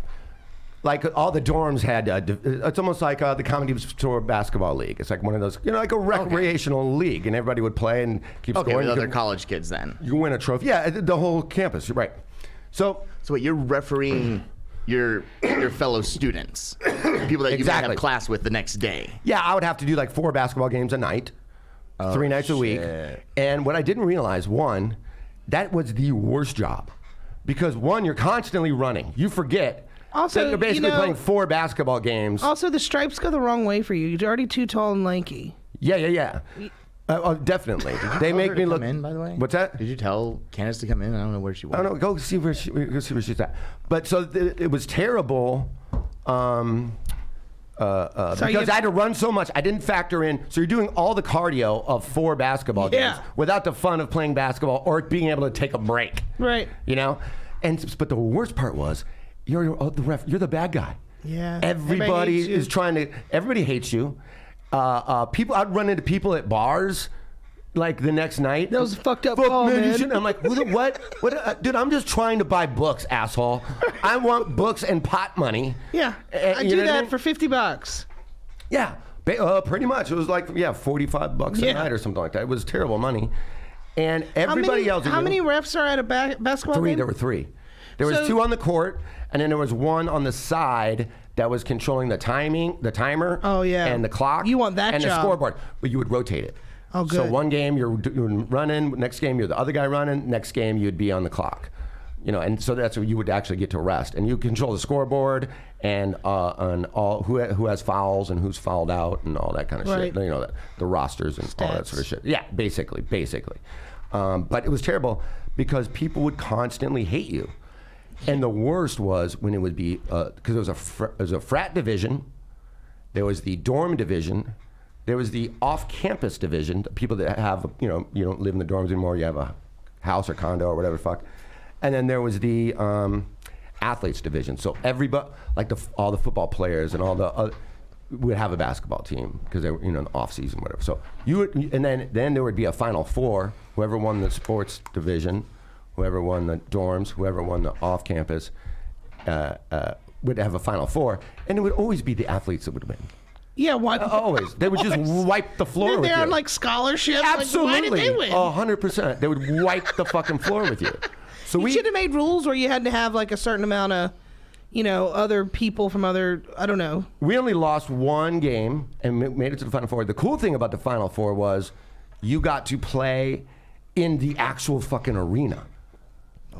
like all the dorms had, it's almost like the Comedy Store Basketball League. It's like one of those, like a recreational league, and everybody would play and keep scoring. With other college kids then. You win a trophy. Yeah, the whole campus, right. So wait, you're refereeing your fellow students, people that you might have class with the next day. Yeah, I would have to do like 4 basketball games a night, 3 nights a week. And what I didn't realize, one, that was the worst job. Because one, you're constantly running. You forget. Also, that you're basically playing 4 basketball games. Also, the stripes go the wrong way for you. You're already too tall and lanky. Yeah. Definitely. They make me look. Come in, by the way. What's that? Did you tell Candace to come in? I don't know where she was. I don't know. Go see where she's at. But so it was terrible. Because I had to run so much, I didn't factor in. So you're doing all the cardio of 4 basketball games without the fun of playing basketball or being able to take a break. Right. But the worst part was, you're the ref. You're the bad guy. Yeah. Everybody is trying to. Everybody hates you. People. I'd run into people at bars, like the next night. That was a fucked up call, man. I'm like, what? Dude, I'm just trying to buy books, asshole. I want books and pot money. Yeah. I do that for $50. Yeah. Pretty much. It was like $45 a night or something like that. It was terrible money. And everybody yells at you. How many refs are at a basketball 3. game? There were 3. There was 2 on the court, and then there was 1 on the side that was controlling the timer. Oh, yeah. And the clock. You want that and job. The scoreboard, but you would rotate it. Oh, good. So one game you're running, next game you're the other guy running, next game you'd be on the clock. And so that's where you would actually get to rest, and you control the scoreboard and on all who has fouls and who's fouled out and all that kind of shit. The rosters and all that sort of shit. Yeah, basically. But it was terrible because people would constantly hate you. And the worst was when it would be, because there was a frat division, there was the dorm division, there was the off-campus division, the people that have, you don't live in the dorms anymore, you have a house or condo or whatever the fuck. And then there was the athletes division. So everybody, like all the football players and all the would have a basketball team because they were, in the off season, whatever. So and then there would be a Final Four, whoever won the sports division, whoever won the dorms, whoever won the off-campus would have a Final Four, and it would always be the athletes that would win. Yeah, why? Always. They would just wipe the floor with you. They're on like scholarships. Absolutely. Like, why did they win? 100%. They would wipe the fucking floor with you. So we should have made rules where you had to have like a certain amount of, other people from other, I don't know. We only lost 1 game and made it to the Final Four. The cool thing about the Final Four was you got to play in the actual fucking arena.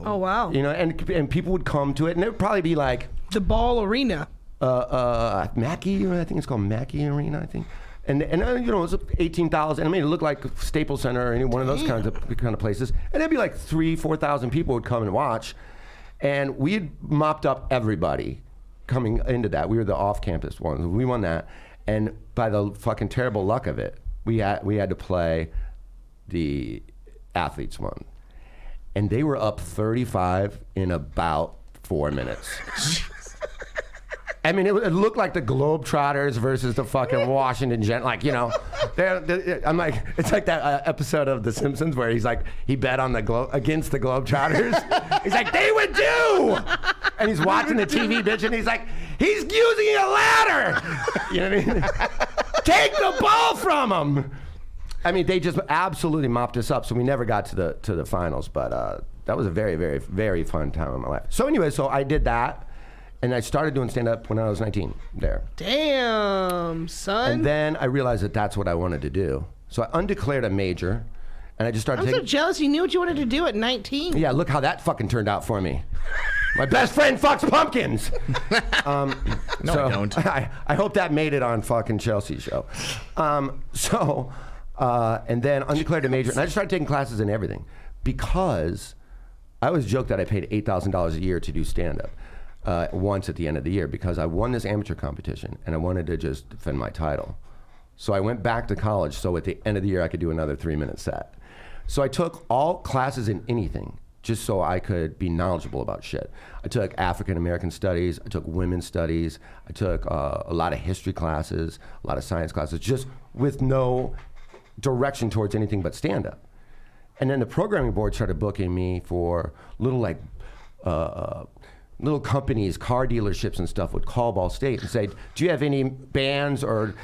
Oh, wow. And people would come to it, and it would probably be like the Ball Arena. Mackey, I think it's called Mackey Arena, I think. And it was 18,000. I mean, it looked like Staples Center or any one of those kind of places. And it'd be like 3,000-4,000 people would come and watch. And we had mopped up everybody coming into that. We were the off-campus ones. We won that. And by the fucking terrible luck of it, we had to play the athletes one. And they were up 35 in about 4 minutes. I mean, it looked like the Globetrotters versus the fucking Washington I'm like, it's like that episode of The Simpsons where he's like, he bet on against the Globetrotters. He's like, they would do! And he's watching the TV, bitch, and he's like, he's using a ladder! You know what I mean? Take the ball from him! I mean, they just absolutely mopped us up, so we never got to the finals. But that was a very, very, very fun time in my life. So anyway, so I did that, and I started doing stand-up when I was 19 there. Damn, son. And then I realized that that's what I wanted to do. So I undeclared a major, and I just started I'm so jealous you knew what you wanted to do at 19. Yeah, look how that fucking turned out for me. My best friend fucks pumpkins. No, I don't. I hope that made it on fucking Chelsea's show. And then undeclared a major, and I just started taking classes in everything because I always joked that I paid $8,000 a year to do stand-up once at the end of the year because I won this amateur competition and I wanted to just defend my title. So I went back to college. So at the end of the year, I could do another 3-minute set. So I took all classes in anything just so I could be knowledgeable about shit. I took African American studies. I took women's studies. I took a lot of history classes, a lot of science classes, just with no direction towards anything but stand-up. And then the programming board started booking me for little little companies, car dealerships and stuff would call Ball State and say, do you have any bands or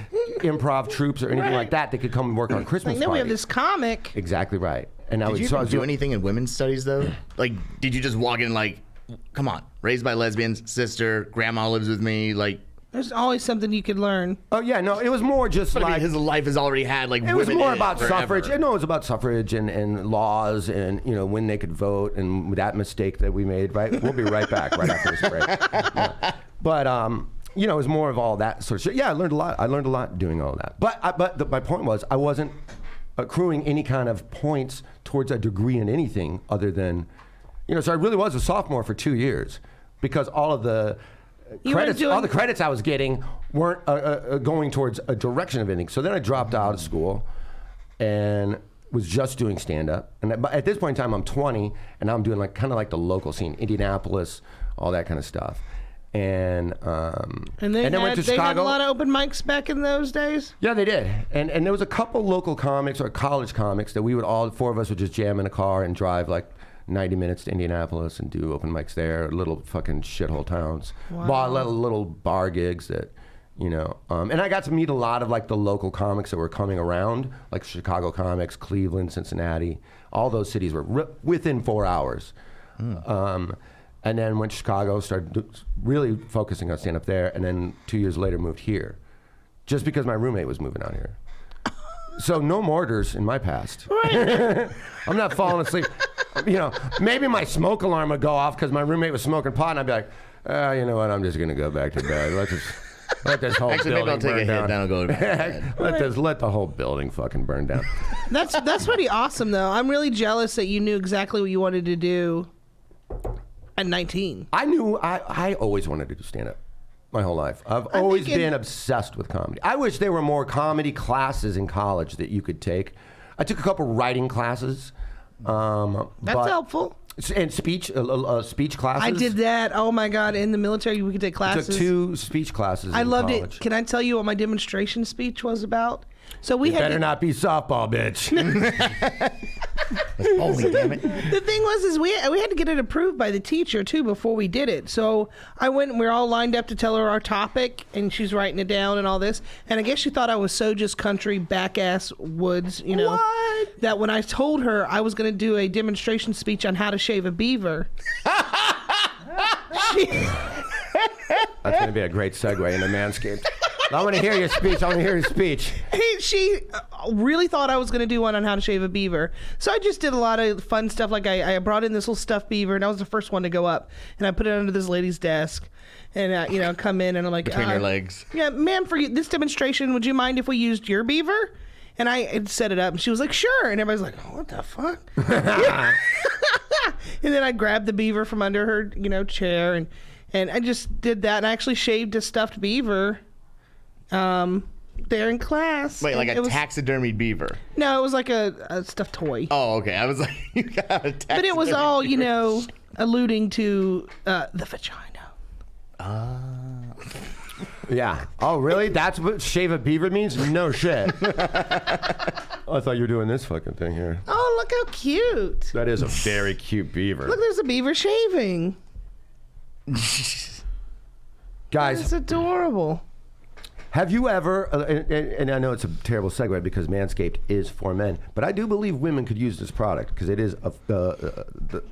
improv troops or anything like that could come and work on Christmas Then we have parties? this comic. Exactly right. And Did you so I even was do doing anything in women's studies though? Like, did you just walk in like, come on, raised by lesbians, sister, grandma lives with me, like? There's always something you could learn. Oh yeah, no, it was more just But I like mean, his life has already had like. it was women more in it about forever. suffrage. No, it was about suffrage and laws and when they could vote and that mistake that we made. Right, we'll be right back right after this break. Yeah. But it was more of all that sort of shit. Yeah, I learned a lot. I learned a lot doing all that. But my point was I wasn't accruing any kind of points towards a degree in anything other than, so I really was a sophomore for 2 years because all of the all the credits I was getting weren't going towards a direction of anything. So then I dropped out of school and was just doing stand-up. And at this point in time, I'm 20, and I'm doing kind of like the local scene, Indianapolis, all that kind of stuff. And And they then went to had Chicago. a lot of open mics back in those days. Yeah, they did. And there was a couple local comics or college comics that we would all 4 of us would just jam in a car and drive 90 minutes to Indianapolis and do open mics there, little fucking shithole towns. Wow. Little bar gigs that, and I got to meet a lot of the local comics that were coming around, like Chicago comics, Cleveland, Cincinnati. All those cities were within 4 hours. And then went to Chicago, started really focusing on stand-up there, and then 2 years later moved here, just because my roommate was moving out here. So no mortars in my past. Right. I'm not falling asleep. Maybe my smoke alarm would go off because my roommate was smoking pot, and I'd be like, you know what? I'm just gonna go back to bed. Let this whole Actually, maybe building I'll take burn a down. hit, then I'll go to bed. let the whole building fucking burn down. That's pretty awesome, though. I'm really jealous that you knew exactly what you wanted to do at 19. I knew I always wanted to do stand-up my whole life. I've always been obsessed with comedy. I wish there were more comedy classes in college that you could take. I took a couple writing classes. That's helpful. And speech classes. I did that. Oh my God! In the military, we could take I classes. took 2 speech classes. I in loved college. it. Can I tell you what my demonstration speech was about? So we It had better not be softball, bitch. Holy damn it. The thing was, we had to get it approved by the teacher too before we did it. So I went and we were all lined up to tell her our topic, and she's writing it down and all this. And I guess she thought I was so just country back ass woods, What? that when I told her I was going to do a demonstration speech on how to shave a beaver. That's going to be a great segue into Manscaped. I want to hear your speech. She really thought I was going to do one on how to shave a beaver. So I just did a lot of fun stuff. Like I brought in this little stuffed beaver, and I was the first one to go up. And I put it under this lady's desk. And, come in, and I'm like... Between your legs. Yeah, ma'am, for this demonstration, would you mind if we used your beaver? And I had set it up, and she was like, sure. And everybody's like, oh, what the fuck? And then I grabbed the beaver from under her, chair, and I just did that. And I actually shaved a stuffed beaver there in class. Wait, And like a it was, taxidermied beaver? No, it was like a stuffed toy. Oh, okay. I was like, you got a taxidermied But it was all, beaver. alluding to the vagina. Yeah. Oh, really? That's what shave a beaver means? No shit. I thought you were doing this fucking thing here. Oh, look how cute. That is a very cute beaver. Look, there's a beaver shaving. Guys, It's adorable. have you ever, and I know it's a terrible segue because Manscaped is for men, but I do believe women could use this product because it is, the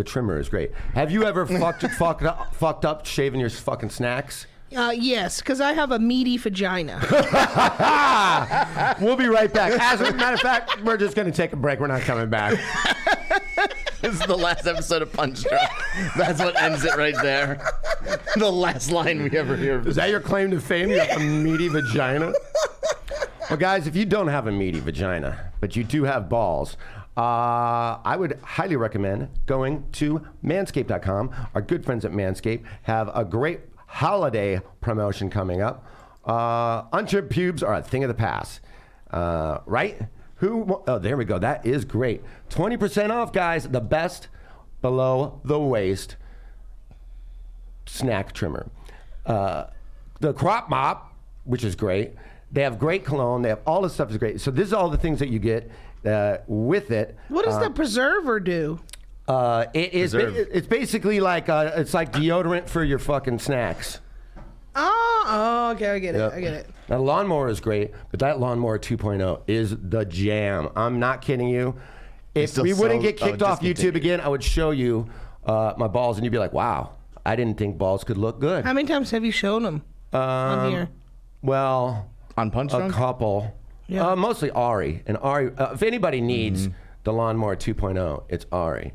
trimmer is great. Have you ever fucked up shaving your fucking snacks? Yes, because I have a meaty vagina. We'll be right back. As a matter of fact, we're just going to take a break. We're not coming back. This is the last episode of Punch Drunk. That's what ends it right there. The last line we ever hear. Is that your claim to fame? You have a meaty vagina? Well, guys, if you don't have a meaty vagina, but you do have balls, I would highly recommend going to manscaped.com. Our good friends at Manscaped have a great holiday promotion coming up. Untrimmed pubes are a thing of the past. Right? Oh, there we go. That is great. 20% off, guys. The best below the waist snack trimmer. The crop mop, which is great. They have great cologne. They have all this stuff is great. So this is all the things that you get with it. What does the preserver do? It's basically like it's like deodorant for your fucking snacks. Oh, okay, I get it. Yep. I get it. Now, the lawnmower is great, but that lawnmower 2.0 is the jam. I'm not kidding you. If we wouldn't get kicked off YouTube again, I would show you my balls, and you'd be like, wow, I didn't think balls could look good. How many times have you shown them on here? Well, on Punch Drunk? A couple. Yeah. Mostly Ari. And Ari, if anybody needs the lawnmower 2.0, it's Ari.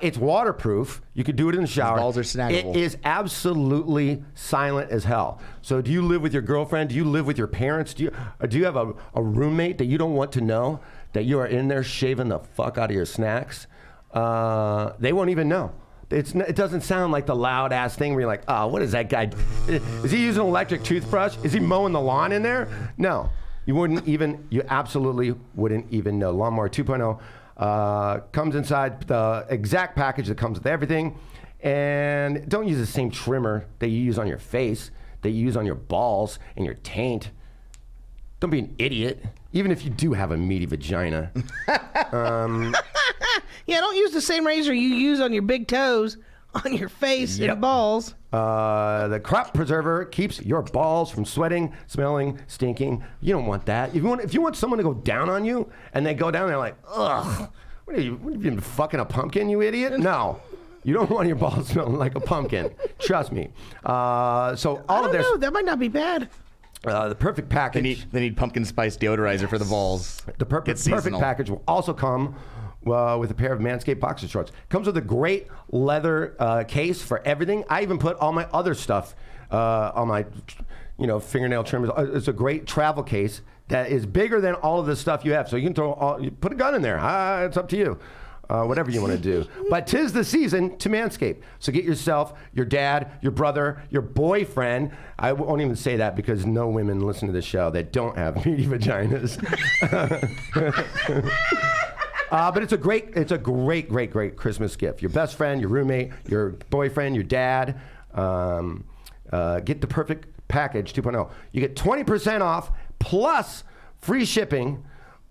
It's waterproof. You could do it in the shower. His balls are snaggable. It is absolutely silent as hell. So do you live with your girlfriend? Do you live with your parents? Do you have a roommate that you don't want to know that you are in there shaving the fuck out of your snacks? They won't even know. It doesn't sound like the loud ass thing where you're like, oh, what is that guy? Is he using an electric toothbrush? Is he mowing the lawn in there? No. You absolutely wouldn't even know. Lawnmower 2.0. Comes inside the exact package that comes with everything. And don't use the same trimmer that you use on your face, that you use on your balls and your taint. Don't be an idiot, even if you do have a meaty vagina. Yeah, don't use the same razor you use on your big toes, on your face and balls. The crop preserver keeps your balls from sweating, smelling, stinking. You don't want that. If you want someone to go down on you and they go down there like, ugh, what have you been fucking a pumpkin, you idiot? No. You don't want your balls smelling like a pumpkin. Trust me. So all of this. No, that might not be bad. The perfect package. They need pumpkin spice deodorizer for the balls. The perfect package will also come with a pair of Manscaped boxer shorts. Comes with a great leather case for everything. I even put all my other stuff on my, fingernail trimmers. It's a great travel case that is bigger than all of the stuff you have. So you can you put a gun in there. It's up to you. Whatever you want to do. But 'tis the season to Manscaped. So get yourself, your dad, your brother, your boyfriend. I won't even say that because no women listen to this show that don't have meaty vaginas. But it's a great Christmas gift. Your best friend, your roommate, your boyfriend, your dad. Get the perfect package 2.0. You get 20% off plus free shipping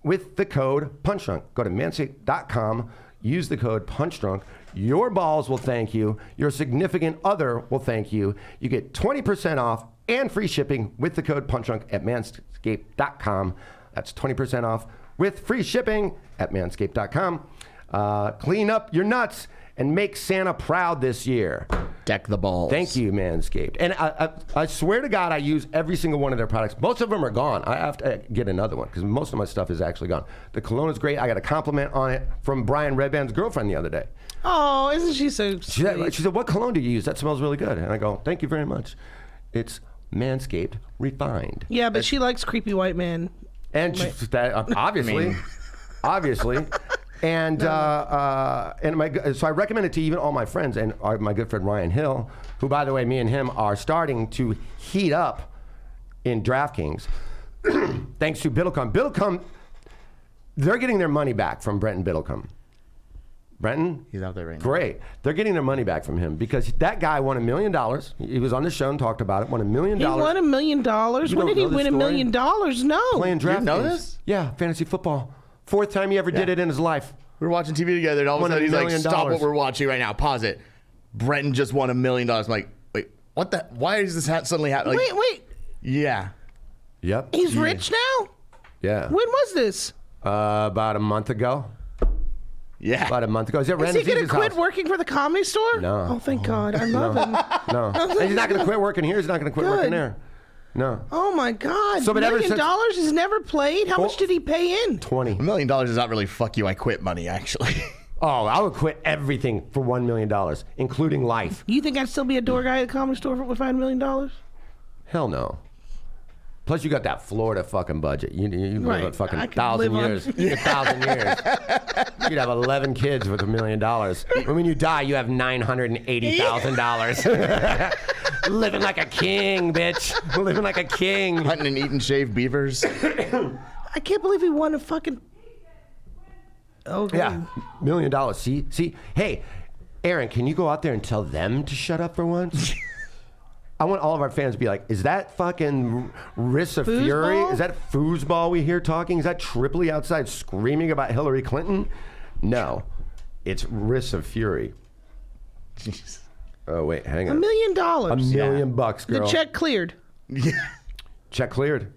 with the code PUNCHDRUNK. Go to manscaped.com. Use the code PUNCHDRUNK. Your balls will thank you. Your significant other will thank you. You get 20% off and free shipping with the code PUNCHDRUNK at manscaped.com. That's 20% off with free shipping at manscaped.com. Clean up your nuts and make Santa proud this year. Deck the balls. Thank you, Manscaped. And I swear to God, I use every single one of their products. Most of them are gone. I have to get another one because most of my stuff is actually gone. The cologne is great. I got a compliment on it from Brian Redband's girlfriend the other day. Oh, isn't she so sweet? She said, what cologne do you use? That smells really good. And I go, thank you very much. It's Manscaped Refined. Yeah, but she likes creepy white men. And obviously. And so I recommend it to even all my friends and my good friend Ryan Hill, who, by the way, me and him are starting to heat up in DraftKings, thanks to Biddlecom. Biddlecom, they're getting their money back from Brenton Biddlecom. Brenton? He's out there right now. Great. They're getting their money back from him because that guy won $1 million. He was on the show and talked about it. Won $1 million. He won $1 million? When did he win $1 million? No. Playing DraftKings. You know this? Yeah, fantasy football. Fourth time he ever did it in his life. We were watching TV together, and all of a sudden he's like, stop what we're watching right now. Pause it. Brenton just won $1 million. I'm like, wait, what the? Why is this suddenly happening? Like, Wait. Yeah. Yep. He's rich now? Yeah. When was this? About a month ago. Yeah. About a month ago. Is he going to quit working for the Comedy Store? No. Oh, thank God. I love him. No. And he's not going to quit working here. He's not going to quit working there. No. Oh, my God. So, $1 million he's never played? How much did he pay in? 20. $1 million is not really fuck you, I quit money, actually. Oh, I would quit everything for $1 million, including life. You think I'd still be a door guy at the Comedy Store with $5 million? Hell no. Plus, you got that Florida fucking budget. You live a fucking 1,000 years. 1,000 years. You'd have 11 kids with $1 million. When you die, you have $980,000. Living like a king, bitch. Living like a king. Hunting and eating shaved beavers. I can't believe he won a fucking. Okay. Yeah, $1 million. See. Hey, Aaron, can you go out there and tell them to shut up for once? I want all of our fans to be like, is that fucking Riss of Fury? Foosball? Is that foosball we hear talking? Is that Tripoli outside screaming about Hillary Clinton? No, it's Riss of Fury. Jeez. Oh, wait, hang $1 on. million. $1 million bucks, The girl. check cleared. Check cleared.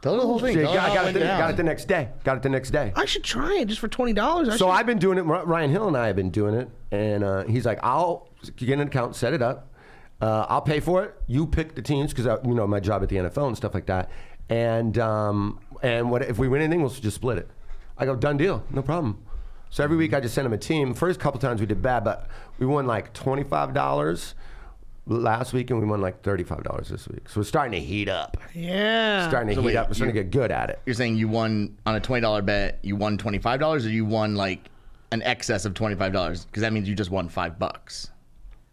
Tell the whole thing. She Tell got, how got, it it the, went got down. it the next day. Got it the next day. I should try it just for $20. So I've been doing it. Ryan Hill and I have been doing it, and he's like, "I'll get an account, set it up. I'll pay for it. You pick the teams because my job at the NFL and stuff like that. And what if we win anything, we'll just split it." I go, "Done deal, no problem." So every week I just send him a team. First couple times we did bad, but we won like $25 last week, and we won like $35 this week. So we're starting to heat up. Yeah. Starting to So heat wait, up. We're starting to get good at it. You're saying you won on a $20 bet, you won $25, or you won like an excess of $25? Because that means you just won $5.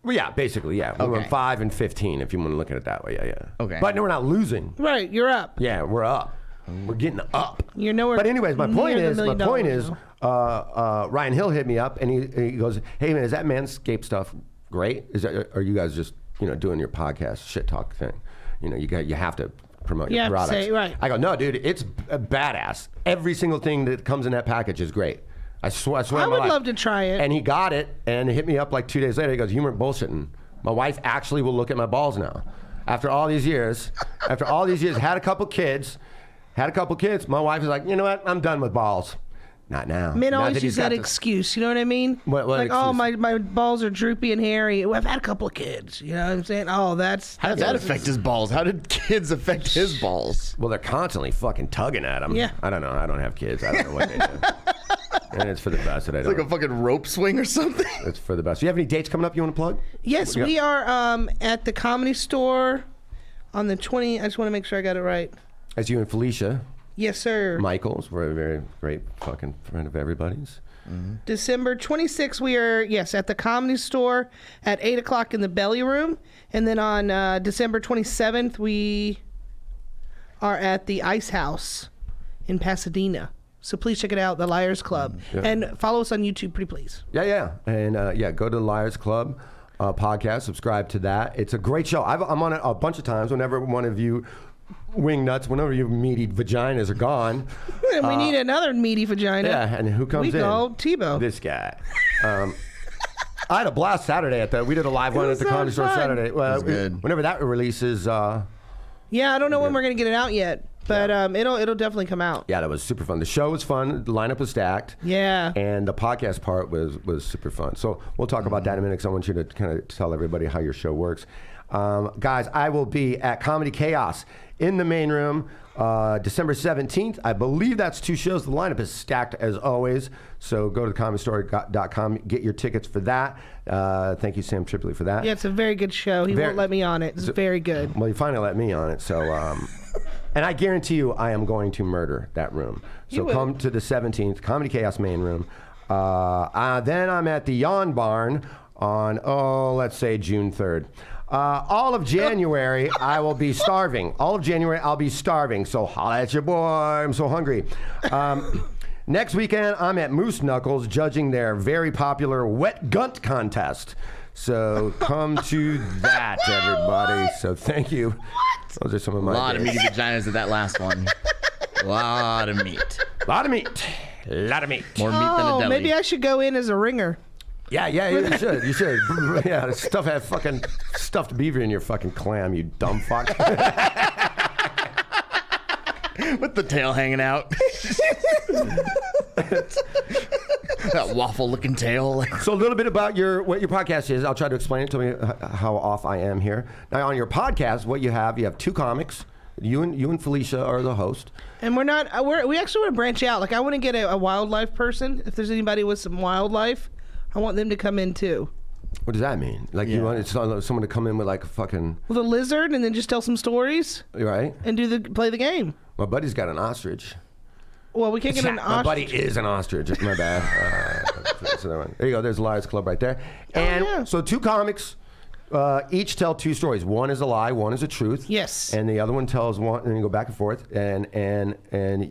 Well, yeah, basically, yeah. We won Okay. 5 and 15 if you want to look at it that way. Yeah. Okay. But no, we're not losing. Right, you're up. Yeah, we're up. We're getting up. You're nowhere. But anyways, my point near is, the $1 million now. Ryan Hill hit me up and he goes, "Hey man, is that Manscaped stuff great? Are you guys just doing your podcast shit talk thing? You have to promote You your have to products." say it right. I go, "No, dude, it's badass. Every single thing that comes in that package is great. I swear. I on my would life." love to try it. And he got it and hit me up like 2 days later. He goes, "You weren't bullshitting. My wife actually will look at my balls now. After all these years, had a couple kids. My wife is like, you know what? I'm done with balls. Not now." Men Now always that use he's got that this- excuse. You know what I mean? What like, oh, excuse? my balls are droopy and hairy. Well, I've had a couple of kids. You know what I'm saying? Oh, that's. How did that affect his balls? How did kids affect his balls? Well, they're constantly fucking tugging at him. Yeah. I don't know. I don't have kids. I don't know what they do. And it's for the best that I It's don't. like a fucking rope swing or something. It's for the best. Do you have any dates coming up you want to plug? Yes, Yeah. we are at the Comedy Store on the 20th. I just want to make sure I got it right. As you and Felicia Yes, sir. Michaels, we're a very great fucking friend of everybody's. December 26th, we are, at the Comedy Store at 8 o'clock in the Belly Room. And then on December 27th, we are at the Ice House in Pasadena. So please check it out, the Liars Club. Yeah. And follow us on YouTube, pretty please. Yeah. And go to the Liars Club podcast, subscribe to that. It's a great show. I'm on it a bunch of times whenever one of you wing nuts, whenever your meaty vaginas are gone. And we need another meaty vagina. Yeah, and who comes We in? go Tebow. This guy. I had a blast Saturday we did a live one at was the so Comedy Store fun. Saturday. Well, was good. Whenever that releases, Yeah, I don't know when we're going to get it out yet. But it'll definitely come out. yeah, that was super fun. The show was fun. The lineup was stacked. Yeah. And the podcast part was super fun. So we'll talk about that in a minute because I want you to kind of tell everybody how your show works. Guys, I will be at Comedy Chaos in the main room December 17th. I believe that's 2 shows. The lineup is stacked as always. So go to thecomedystore.com, get your tickets for that. Thank you, Sam Tripoli, for that. Yeah, it's a very good show. He Very- won't let me on it. It's very good. Well, you finally let me on it, so and I guarantee you I am going to murder that room. So You will. come to the 17th, Comedy Chaos main room. Then I'm at the Yawn Barn on, let's say June 3rd. All of January, I will be starving. All of January, I'll be starving. So holla at your boy. I'm so hungry. Next weekend, I'm at Moose Knuckles judging their very popular Wet Gunt contest. So come to that, everybody. So thank you. Those are some of my A lot of dates. meaty vaginas at that last one. A lot of meat. Lot of meat. Lot of meat. More meat than a Oh, deli. maybe I should go in as a ringer. Yeah, you should. You should. Yeah, stuff had fucking stuffed beaver in your fucking clam, you dumb fuck. With the tail hanging out. That waffle-looking tail. So a little bit about what your podcast is. I'll try to explain it. Tell me how off I am here. Now on your podcast, what you have 2 comics. You and Felicia are the host. And we actually want to branch out. Like, I want to get a wildlife person. If there's anybody with some wildlife, I want them to come in too. What does that mean? Like you want someone to come in with like a fucking With a lizard and then just tell some stories right? and play the game. My buddy's got an ostrich. Well, we can't get an My buddy ostrich. is an ostrich. My bad. So there you go. There's the Liars Club right there. And yeah. so 2 comics, Each tell two stories. One is a lie, one is a truth. Yes. And the other one tells one, and you go back and forth. And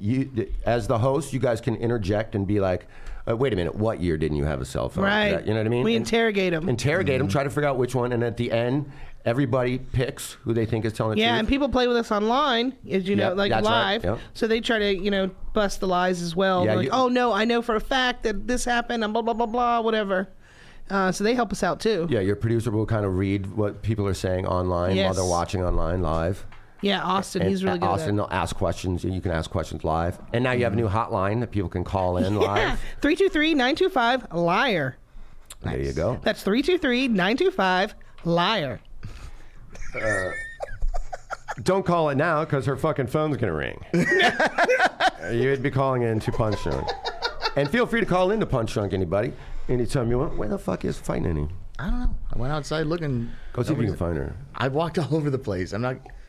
you, as the host, you guys can interject and be like, wait a minute, what year didn't you have a cell phone? Right. You know what I mean? We interrogate them. Interrogate them, try to figure out which one, and at the end, everybody picks who they think is telling the truth. Yeah, and people play with us online, as you know, Yep, like that's right, live. yep. So they try to, bust the lies as well. Yeah, They're like, oh no, I know for a fact that this happened, and blah blah blah blah, whatever. So they help us out too. Yeah, your producer will kind of read what people are saying online while Yes. they're watching online live. Yeah, Austin, And he's really good Austin, at they'll ask questions. You can ask questions live. And now you have a new hotline that people can call in that. live. 323-925-LIAR. There you go. That's 323-925-LIAR. Don't call it now because her fucking phone's going to ring. You'd be calling in to Punch Drunk. And feel free to call in to Punch Drunk, anybody. Anytime you want. Where the fuck is Fighting Any? I don't know. I went outside looking. Go see if you can find her. I walked all over the place.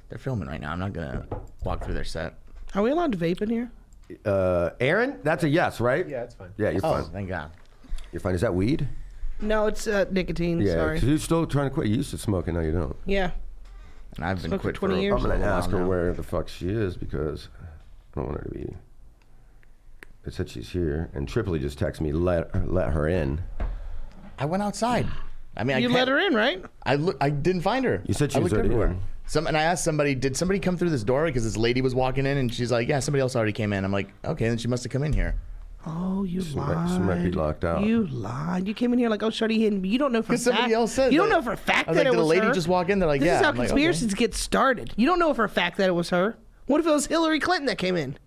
They're filming right now. I'm not gonna walk through their set. Are we allowed to vape in here? Aaron, that's a yes, right? Yeah, it's fine. Yeah, you're Oh, fine. thank God. You're fine. Is that weed? No, it's nicotine. Yeah, Sorry. 'cause you're still trying to quit. You used to smoke, and now you don't. Yeah. And I've been Smoked for quit 20 for years. I'm going to a while ask her now. where the fuck she is because I don't want her to be. It said she's here, and Tripoli just texted me, let her in. I went outside. I mean, You let her in, right? I didn't find her. You said she I was looked already everywhere. in. And I asked somebody, did somebody come through this door? Because this lady was walking in, and she's like, yeah, somebody else already came in. I'm like, okay, then she must have come in here. Oh, you lied. She might be locked out. You lied. You came in here like, oh, Shorty hidden. You don't know for a Because fact. somebody else said You don't that. know for a fact I was that like, it did a was lady her. just walk in? They're like, This yeah. is how I'm like, conspiracies okay. get started. You don't know for a fact that it was her. What if it was Hillary Clinton that came in?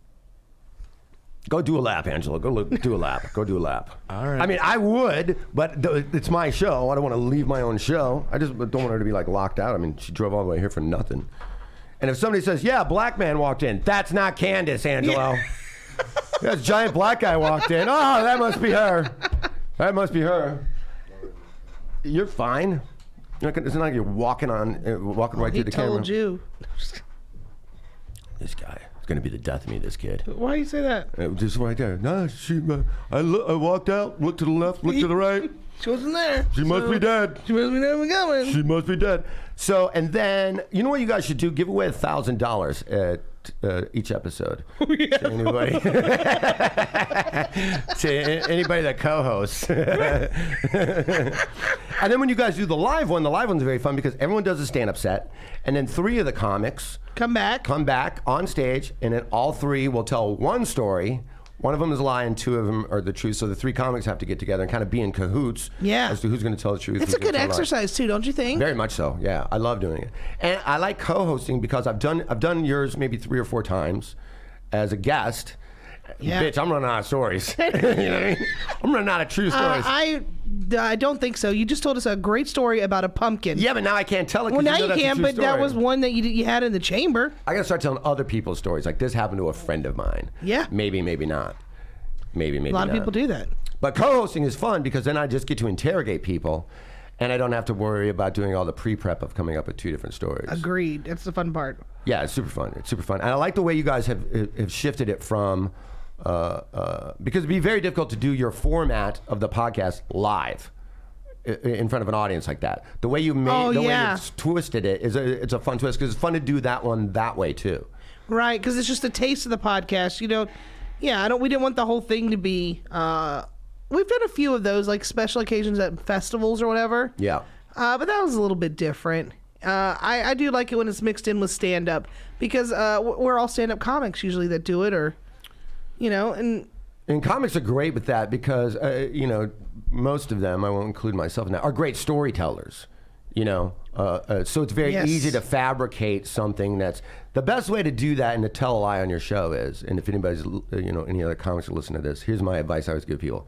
Go do a lap, Angelo. Go do a lap. Go do a lap. All right. I mean, I would, but it's my show. I don't want to leave my own show. I just don't want her to be like locked out. I mean, she drove all the way here for nothing. And if somebody says, yeah, a black man walked in, that's not Candace, Angelo. Yeah, this giant black guy walked in. Oh, that must be her. That must be her. You're fine. It's not like you're walking right He through the camera. told you. This guy is going to be the death of me, this kid. Why you say that? Just right there. No, I walked out, looked to the left, looked to the right. She wasn't there. She must be dead. She must be never coming. She must be dead. So, and then, you know what you guys should do? Give away $1,000 at each episode. To anybody. To anybody that co-hosts. And then when you guys do the live one's very fun because everyone does a stand-up set. And then 3 of the comics Come back on stage, and then all 3 will tell one story. One of them is a lie, and 2 of them are the truth. So the 3 comics have to get together and kind of be in cahoots as to who's going to tell the truth. It's who's a good gonna tell the lie. exercise too, don't you think? Very much so. Yeah, I love doing it, and I like co-hosting because I've done yours maybe 3 or 4 times as a guest. Yeah. Bitch, I'm running out of stories. You know what I mean? I'm running out of true stories. I don't think so. You just told us a great story about a pumpkin. Yeah, but now I can't tell it. Well, 'cause now you know you that's a can, true but that story. was one that you had in the chamber. I gotta start telling other people's stories. Like this happened to a friend of mine. Yeah. Maybe, maybe not. Maybe A lot of people do that. But co-hosting is fun because then I just get to interrogate people, and I don't have to worry about doing all the pre-prep of coming up with 2 different stories. Agreed. That's the fun part. Yeah, it's super fun. It's super fun. And I like the way you guys have shifted it from, because it'd be very difficult to do your format of the podcast live in front of an audience like that. The way you made, way you twisted it it's a fun twist because it's fun to do that one that way too. Right, because it's just a taste of the podcast. We didn't want the whole thing to be. We've done a few of those, like special occasions at festivals or whatever. Yeah. But that was a little bit different. I do like it when it's mixed in with stand-up because we're all stand-up comics usually that do it, or, and comics are great with that because, most of them, I won't include myself in that, are great storytellers. So it's very easy to fabricate something that's the best way to do that and to tell a lie on your show is, and if anybody's, any other comics are listening to this, here's my advice I always give people.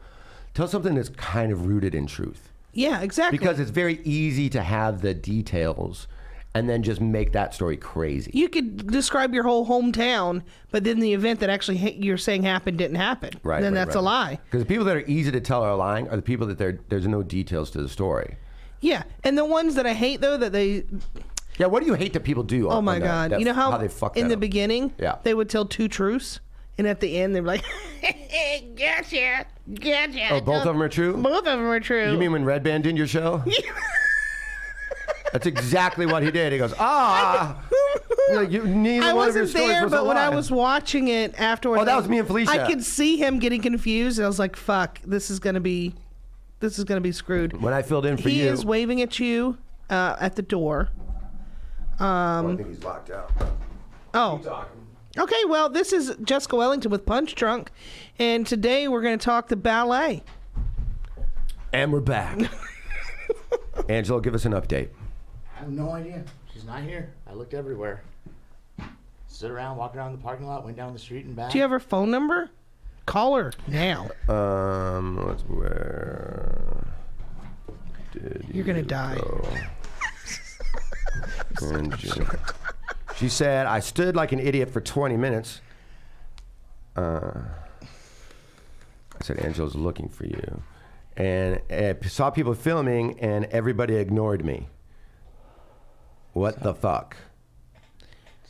Tell something that's kind of rooted in truth. Yeah, exactly. Because it's very easy to have the details and then just make that story crazy. You could describe your whole hometown, but then the event that actually you're saying happened didn't happen. Right. Then that's a lie. Because the people that are easy to tell are lying are the people that there's no details to the story. Yeah, and the ones that I hate though that they. Yeah, what do you hate that people do? Oh my God! You know how they fuck in that the up? beginning, Yeah. they would tell 2 truths, and at the end they're like, "Gotcha, gotcha." Oh, both of them are true? Both of them are true. You mean when Red Band did your show? That's exactly what he did. He goes, neither I one of your wasn't stories there, was but when I alive. was watching it afterwards, Oh, that was me and Felicia. I could see him getting confused. And I was like, "Fuck, this is gonna be screwed." When I filled in for he you, is waving at you at the door. I think he's locked out. Oh. Okay, well, this is Jessica Wellington with Punch Drunk, and today we're going to talk the ballet. And we're back. Angelo, give us an update. I have no idea. She's not here. I looked everywhere. Stood around, walked around the parking lot, went down the street and back. Do you have her phone number? Call her now. Where did You're going to die. She said, I stood like an idiot for 20 minutes. I said, Angelo's looking for you. And I saw people filming, and everybody ignored me. What the fuck?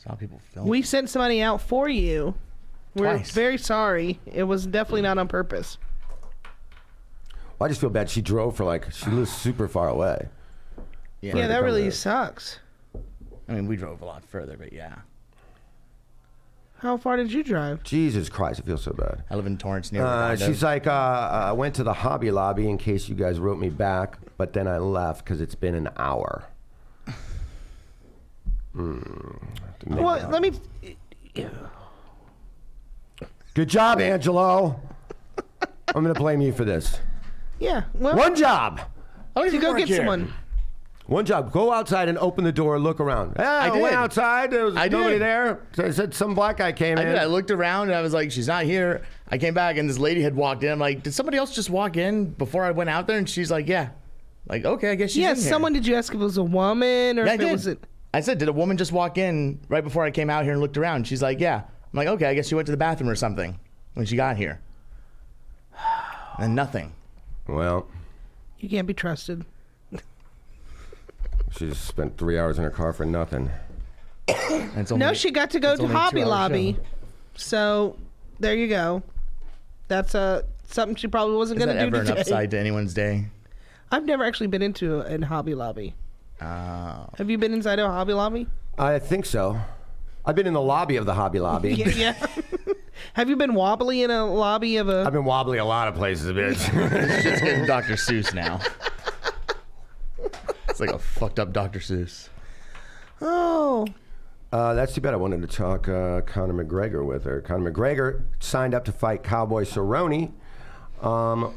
Saw people filming. We sent somebody out for you. We're Twice. very sorry. It was definitely not on purpose. Well, I just feel bad. She drove for she lives super far away. Yeah, that really sucks. I mean, we drove a lot further, but yeah. How far did you drive? Jesus Christ, it feels so bad. I live in Torrance near Redondo. She's like, I went to the Hobby Lobby in case you guys wrote me back, but then I left because it's been an hour. Well, let me... Good job, Angelo. I'm going to blame you for this. Yeah, well... One job. to go get someone. One job. Go outside and open the door. Look around. I did. went outside. There was nobody did. there. So I said some black guy came in. I looked around and I was like, she's not here. I came back and this lady had walked in. I'm like, did somebody else just walk in before I went out there? And she's like, yeah. Like, okay, I guess she's in here. Someone, did you ask if it was a woman or Yeah, if it was... I said, did a woman just walk in right before I came out here and looked around? She's like, yeah. I'm like, okay, I guess she went to the bathroom or something when she got here. And nothing. Well, You can't be trusted. she just spent 3 hours in her car for nothing. No, she got to go it's to only a Hobby 2-hour Lobby. show. So, there you go. That's something she probably wasn't Is going that to do ever today. an upside to anyone's day? I've never actually been into a Hobby Lobby. Have you been inside a Hobby Lobby? I think so. I've been in the lobby of the Hobby Lobby. Yeah. Have you been wobbly in a lobby of a... I've been wobbly a lot of places, bitch. This shit's getting Dr. Seuss now. It's like a fucked up Dr. Seuss. Oh. That's too bad. I wanted to talk Conor McGregor with her. Conor McGregor signed up to fight Cowboy Cerrone,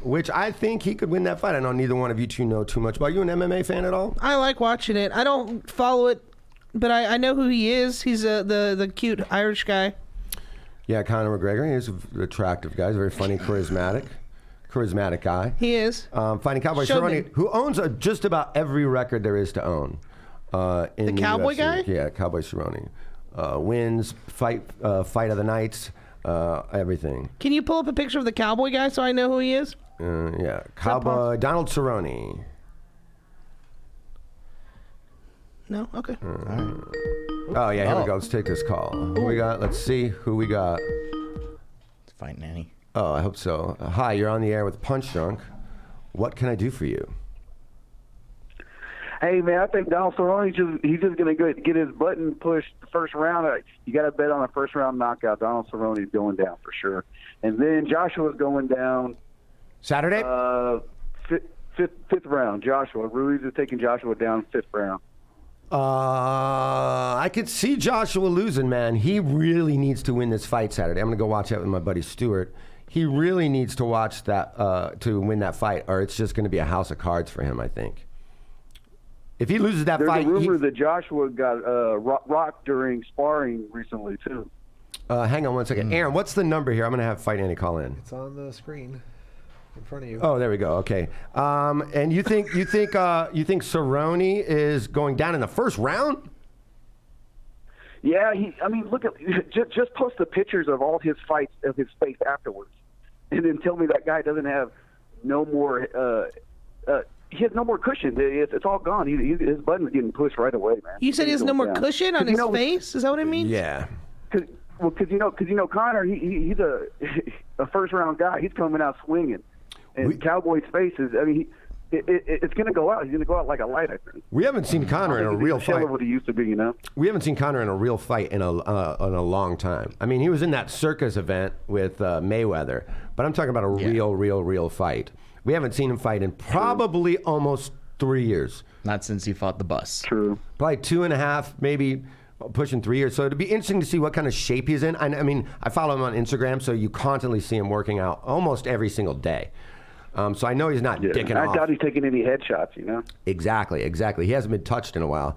which I think he could win that fight. I know neither one of you two know too much about. You an MMA fan at all? I like watching it. I don't follow it, but I know who he is. He's the cute Irish guy. Yeah, Conor McGregor. He's an attractive guy. He's very funny, charismatic guy. He is. Fighting Cowboy Showman. Cerrone, who owns just about every record there is to own. In the cowboy UFC. guy? Yeah, Cowboy Cerrone. Wins, fight of the nights, everything. Can you pull up a picture of the cowboy guy so I know who he is? Yeah, Cowboy Donald Cerrone. No? Okay. Oh yeah, here we go. Let's take this call. Who we got? Let's see who we got. It's Fight Nanny. Oh, I hope so. Hi, you're on the air with Punch Drunk. What can I do for you? Hey man, I think Donald Cerrone he's just gonna get his button pushed the first round. You got to bet on a first round knockout. Donald Cerrone's going down for sure, and then Joshua's going down. Saturday? Fifth round. Joshua Ruiz is taking Joshua down 5th round. I could see Joshua losing, man. He really needs to win this fight Saturday. I'm gonna go watch that with my buddy Stuart. He really needs to watch that to win that fight, or it's just gonna be a house of cards for him, I think. If he loses that There's fight, a rumor that Joshua got rocked during sparring recently too. hang on one second. Aaron, what's the number here? I'm gonna have Fight Andy call in. It's on the screen in front of you. Oh, there we go. Okay. And you think Cerrone is going down in the first round? Yeah, look at just post the pictures of all his fights of his face afterwards, and then tell me that guy doesn't have no more. He has no more cushion. It's all gone. His button's getting pushed right away, man. You said he has no more down. cushion on his face? Is that what it means? Yeah. Because Conor, he's a first round guy. He's coming out swinging, and Cowboy's face is. it's going to go out. He's going to go out like a light, I think. We haven't seen Conor in a real Shell fight. of what he used to be, you know. We haven't seen Conor in a real fight in a long time. I mean, he was in that circus event with Mayweather, but I'm talking about a real fight. We haven't seen him fight in probably almost 3 years. Not since he fought the bus. True. Probably 2.5, maybe pushing 3 years. So it'd be interesting to see what kind of shape he's in. I mean, I follow him on Instagram, so you constantly see him working out almost every single day. So I know he's not dicking off. I doubt he's taking any headshots, you know? Exactly. He hasn't been touched in a while.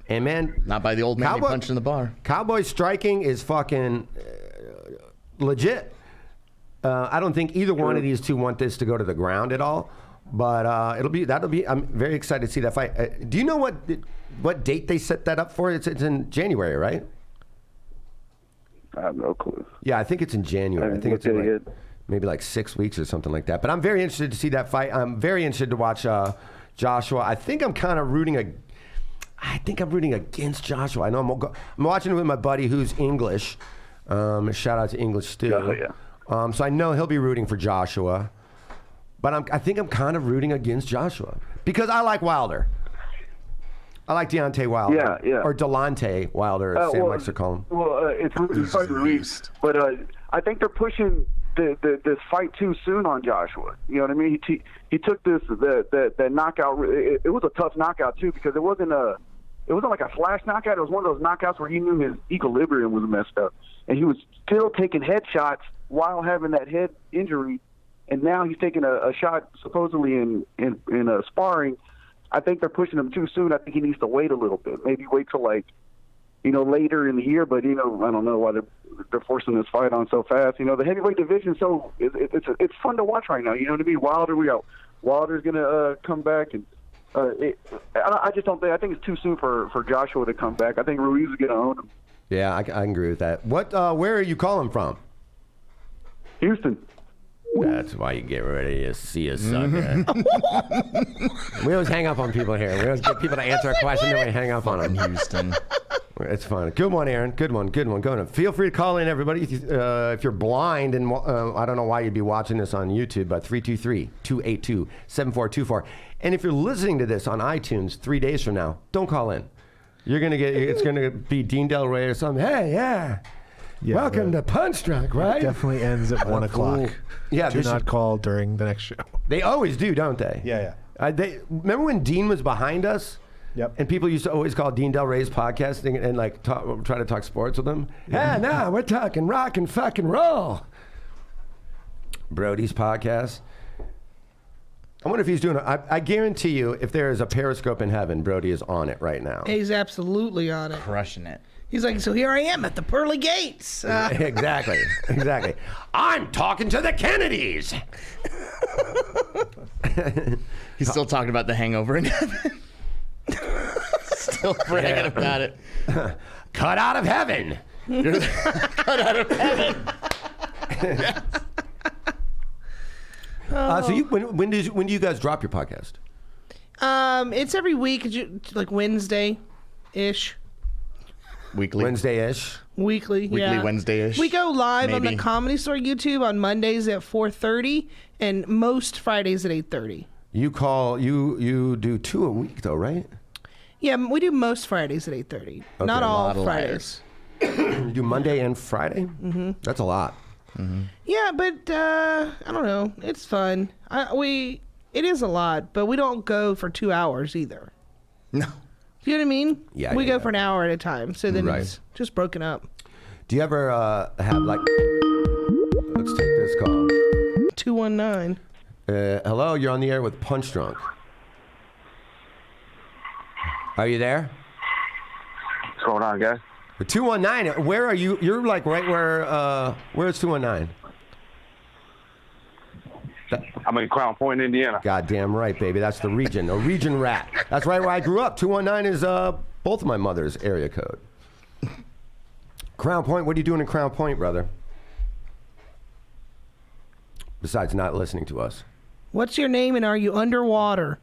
And, man... Not by the old man he punched in the bar. Cowboy striking is fucking legit. I don't think either one of these two want this to go to the ground at all. But that'll be... I'm very excited to see that fight. Do you know what date they set that up for? It's in January, right? I have no clue. Yeah, I think it's in January. I think it's in maybe like 6 weeks or something like that. But I'm very interested to see that fight. I'm very interested to watch Joshua. I think I'm kind of rooting against Joshua. I know I'm watching it with my buddy who's English. Shout out to English Stu. Oh, yeah. So I know he'll be rooting for Joshua. But I think I'm kind of rooting against Joshua because I like Wilder. I like Deontay Wilder. Yeah. Or Delonte Wilder, as Sam likes to call him. Well, it's Ruiz. But I think they're pushing this fight too soon on Joshua. You know what I mean? He took that knockout. It was a tough knockout too because it wasn't like a flash knockout. It was one of those knockouts where he knew his equilibrium was messed up, and he was still taking headshots while having that head injury. And now he's taking a shot supposedly in sparring. I think they're pushing him too soon. I think he needs to wait a little bit. Maybe wait till later in the year. But I don't know why they're forcing this fight on so fast. The heavyweight division, so it's fun to watch right now. You know what I mean? Wilder's gonna come back, and I just don't think. I think it's too soon for Joshua to come back. I think Ruiz is gonna own him. Yeah, I agree with that. Where are you calling from? Houston. That's why you get ready to see a sucker. We always hang up on people here. We always get people to answer a question, then we hang up on them. Houston. It's fun. Good one, Aaron. Good one. Go on. Feel free to call in, everybody. If you're blind, and I don't know why you'd be watching this on YouTube, but 323-282-7424. And if you're listening to this on iTunes 3 days from now, don't call in. It's going to be Dean Del Rey or something. Hey, yeah. Welcome to Punch Drunk, right? It definitely ends at 1 o'clock. Yeah, Do not call during the next show. They always do, don't they? Yeah. Remember when Dean was behind us? Yep. And people used to always call Dean Del Rey's podcast and try to talk sports with him. Yeah, no, we're talking rock and fucking roll. Brody's podcast. I wonder if he's doing it. I guarantee you, if there is a Periscope in heaven, Brody is on it right now. He's absolutely on it. Crushing it. He's like, so here I am at the pearly gates. Exactly. I'm talking to the Kennedys. He's still talking about The Hangover in heaven. Still bragging about it. Cut out of heaven. Cut out of heaven. So when do you guys drop your podcast? It's every week, like Wednesday-ish. Weekly. Wednesday-ish. Weekly, Wednesday-ish. We go live on maybe. the Comedy Store YouTube on Mondays at 4:30 and most Fridays at 8:30. You do 2 a week though, right? Yeah, we do most Fridays at 8:30. Not all Fridays. You do Monday and Friday? Mm-hmm. That's a lot. Mm-hmm. Yeah, but I don't know. It's fun. It is a lot, but we don't go for 2 hours either. No. You know what I mean? Yeah. We go for an hour at a time, so then Right. it's just broken up. Do you ever have let's take this call. 219. Hello, you're on the air with Punch Drunk. Are you there? What's going on, guys? 219. Where are you? You're like right where's 219? I'm in Crown Point, Indiana. Goddamn right, baby. That's the region. A region rat. That's right where I grew up. 219 is both of my mother's area code. Crown Point. What are you doing in Crown Point, brother? Besides not listening to us. What's your name and are you underwater?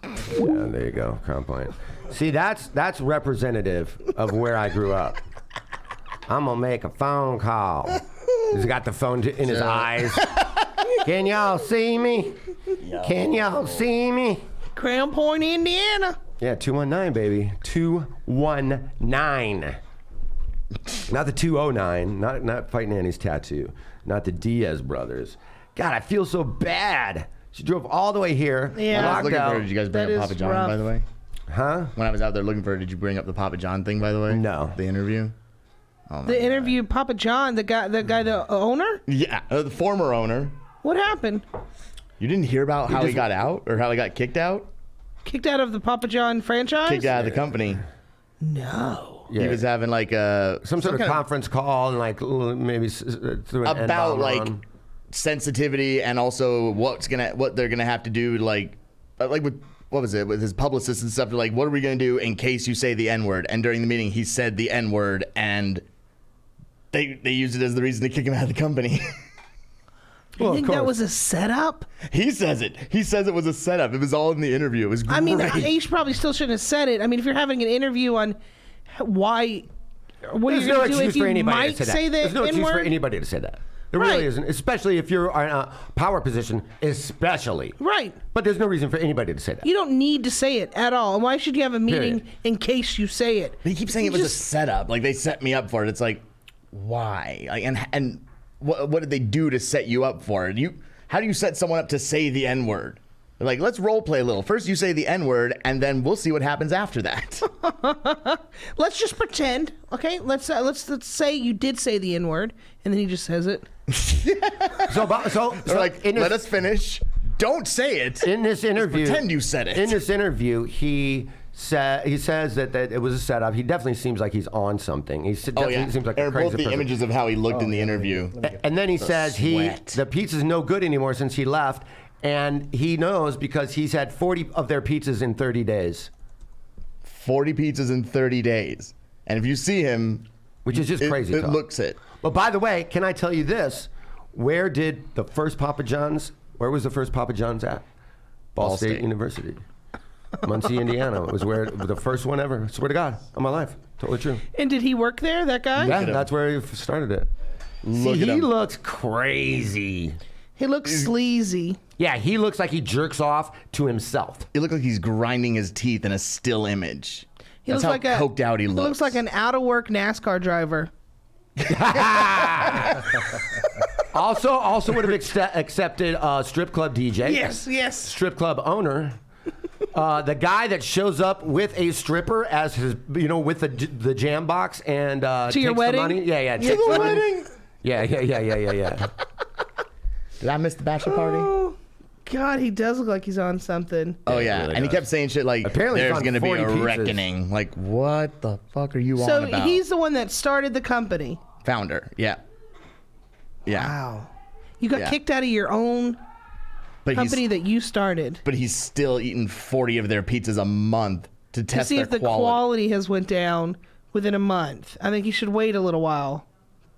Yeah, there you go. Crown Point. See, that's representative of where I grew up. I'm gonna make a phone call. He's got the phone in his eyes. Can y'all see me? Can y'all see me? Crown Point, Indiana. Yeah, 219, baby. 219. Not the 209. Not Fighting Annie's tattoo. Not the Diaz brothers. God, I feel so bad. She drove all the way here. Yeah. When I was Locked looking for her, out. did you guys bring That up is Papa John, rough. by the way? Huh? When I was out there looking for her, did you bring up the Papa John thing, by the way? No. The interview? Oh my The God. interview, Papa John, the owner. Yeah, the former owner. What happened? You didn't hear about how he got out or how he got kicked out? Kicked out of the Papa John franchise? Kicked out of the company. No. Yeah. He was having like a some sort of kind conference call and like maybe threw an about N-bomb like on. sensitivity and also what they're gonna have to do like with what was it with his publicist and stuff. They're like, what are we gonna do in case you say the N-word? And during the meeting, he said the N-word, and they used it as the reason to kick him out of the company. You Well, of think that course. was a setup? He says it. He says it was a setup. It was all in the interview. It was great. I mean, he probably still shouldn't have said it. I mean, if you're having an interview on why, what There's are you no going to do excuse if you for anybody might to say that. say the There's no excuse for N-word? anybody to say that. There Right. really isn't, especially if you're in a power position, especially. Right. But there's no reason for anybody to say that. You don't need to say it at all. And why should you have a meeting Period. in case you say it? But he keeps saying You it was just- a setup. Like they set me up for it. It's like, why? Like, and what did they do to set you up for it? How do you set someone up to say the N-word? They're like, let's role play a little. First, you say the N-word, and then we'll see what happens after that. Let's just pretend, okay? Let's say you did say the N-word, and then he just says it. So They're like, in let this, us finish. Don't say it. in this interview, pretend you said it. In this interview, he says that it was a setup. He definitely seems like he's on something. He Oh definitely yeah. seems like Or a crazy both the person. images of how he looked in the interview. And then he says sweat. the pizza's no good anymore since he left, and he knows because he's had 40 of their pizzas in 30 days. 40 pizzas in 30 days. And if you see him, Which is just crazy It talk. looks it. But by the way, can I tell you this? Where was the first Papa John's at? Ball State State. University. Muncie, Indiana was where the first one ever. Swear to God, on my life. Totally true. And did he work there, that guy? Yeah, at him. that's where he started it. Look See, at he him. looks crazy. He looks sleazy. Yeah, he looks like he jerks off to himself. He looks like he's grinding his teeth in a still image. He That's looks how like coked out he looks. He looks like an out-of-work NASCAR driver. Also would have accepted strip club DJ. Yes. Strip club owner. The guy that shows up with a stripper as his, with the jam box and To your takes wedding? the money. Yeah. To takes the the money. wedding? Yeah. Did I miss the bachelor party? Oh, God, he does look like he's on something. Oh yeah, really and he does. kept saying shit like, Apparently he's "There's on going to be 40 a pizzas. reckoning." Like, what the fuck are you So on about? he's the one that started the company. founder. Yeah. Wow. You got Yeah. kicked out of your own But company he's that you started but he's still eating 40 of their pizzas a month to to test see their if the quality. quality has went down within a month. I think he should wait a little while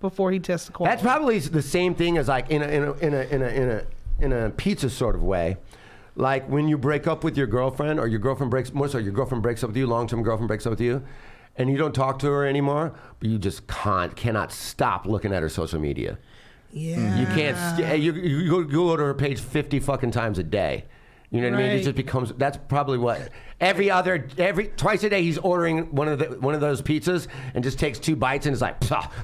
before he tests the quality. That's probably the same thing as like in a pizza sort of way. Like when you break up with your girlfriend, or your girlfriend breaks up with you, long-term girlfriend breaks up with you, and you don't talk to her anymore, but you just cannot stop looking at her social media. Yeah. You can't. You go to her page 50 fucking times a day. You know what I mean? It Right. just becomes. That's probably what twice a day he's ordering one of those pizzas and just takes 2 bites and is like,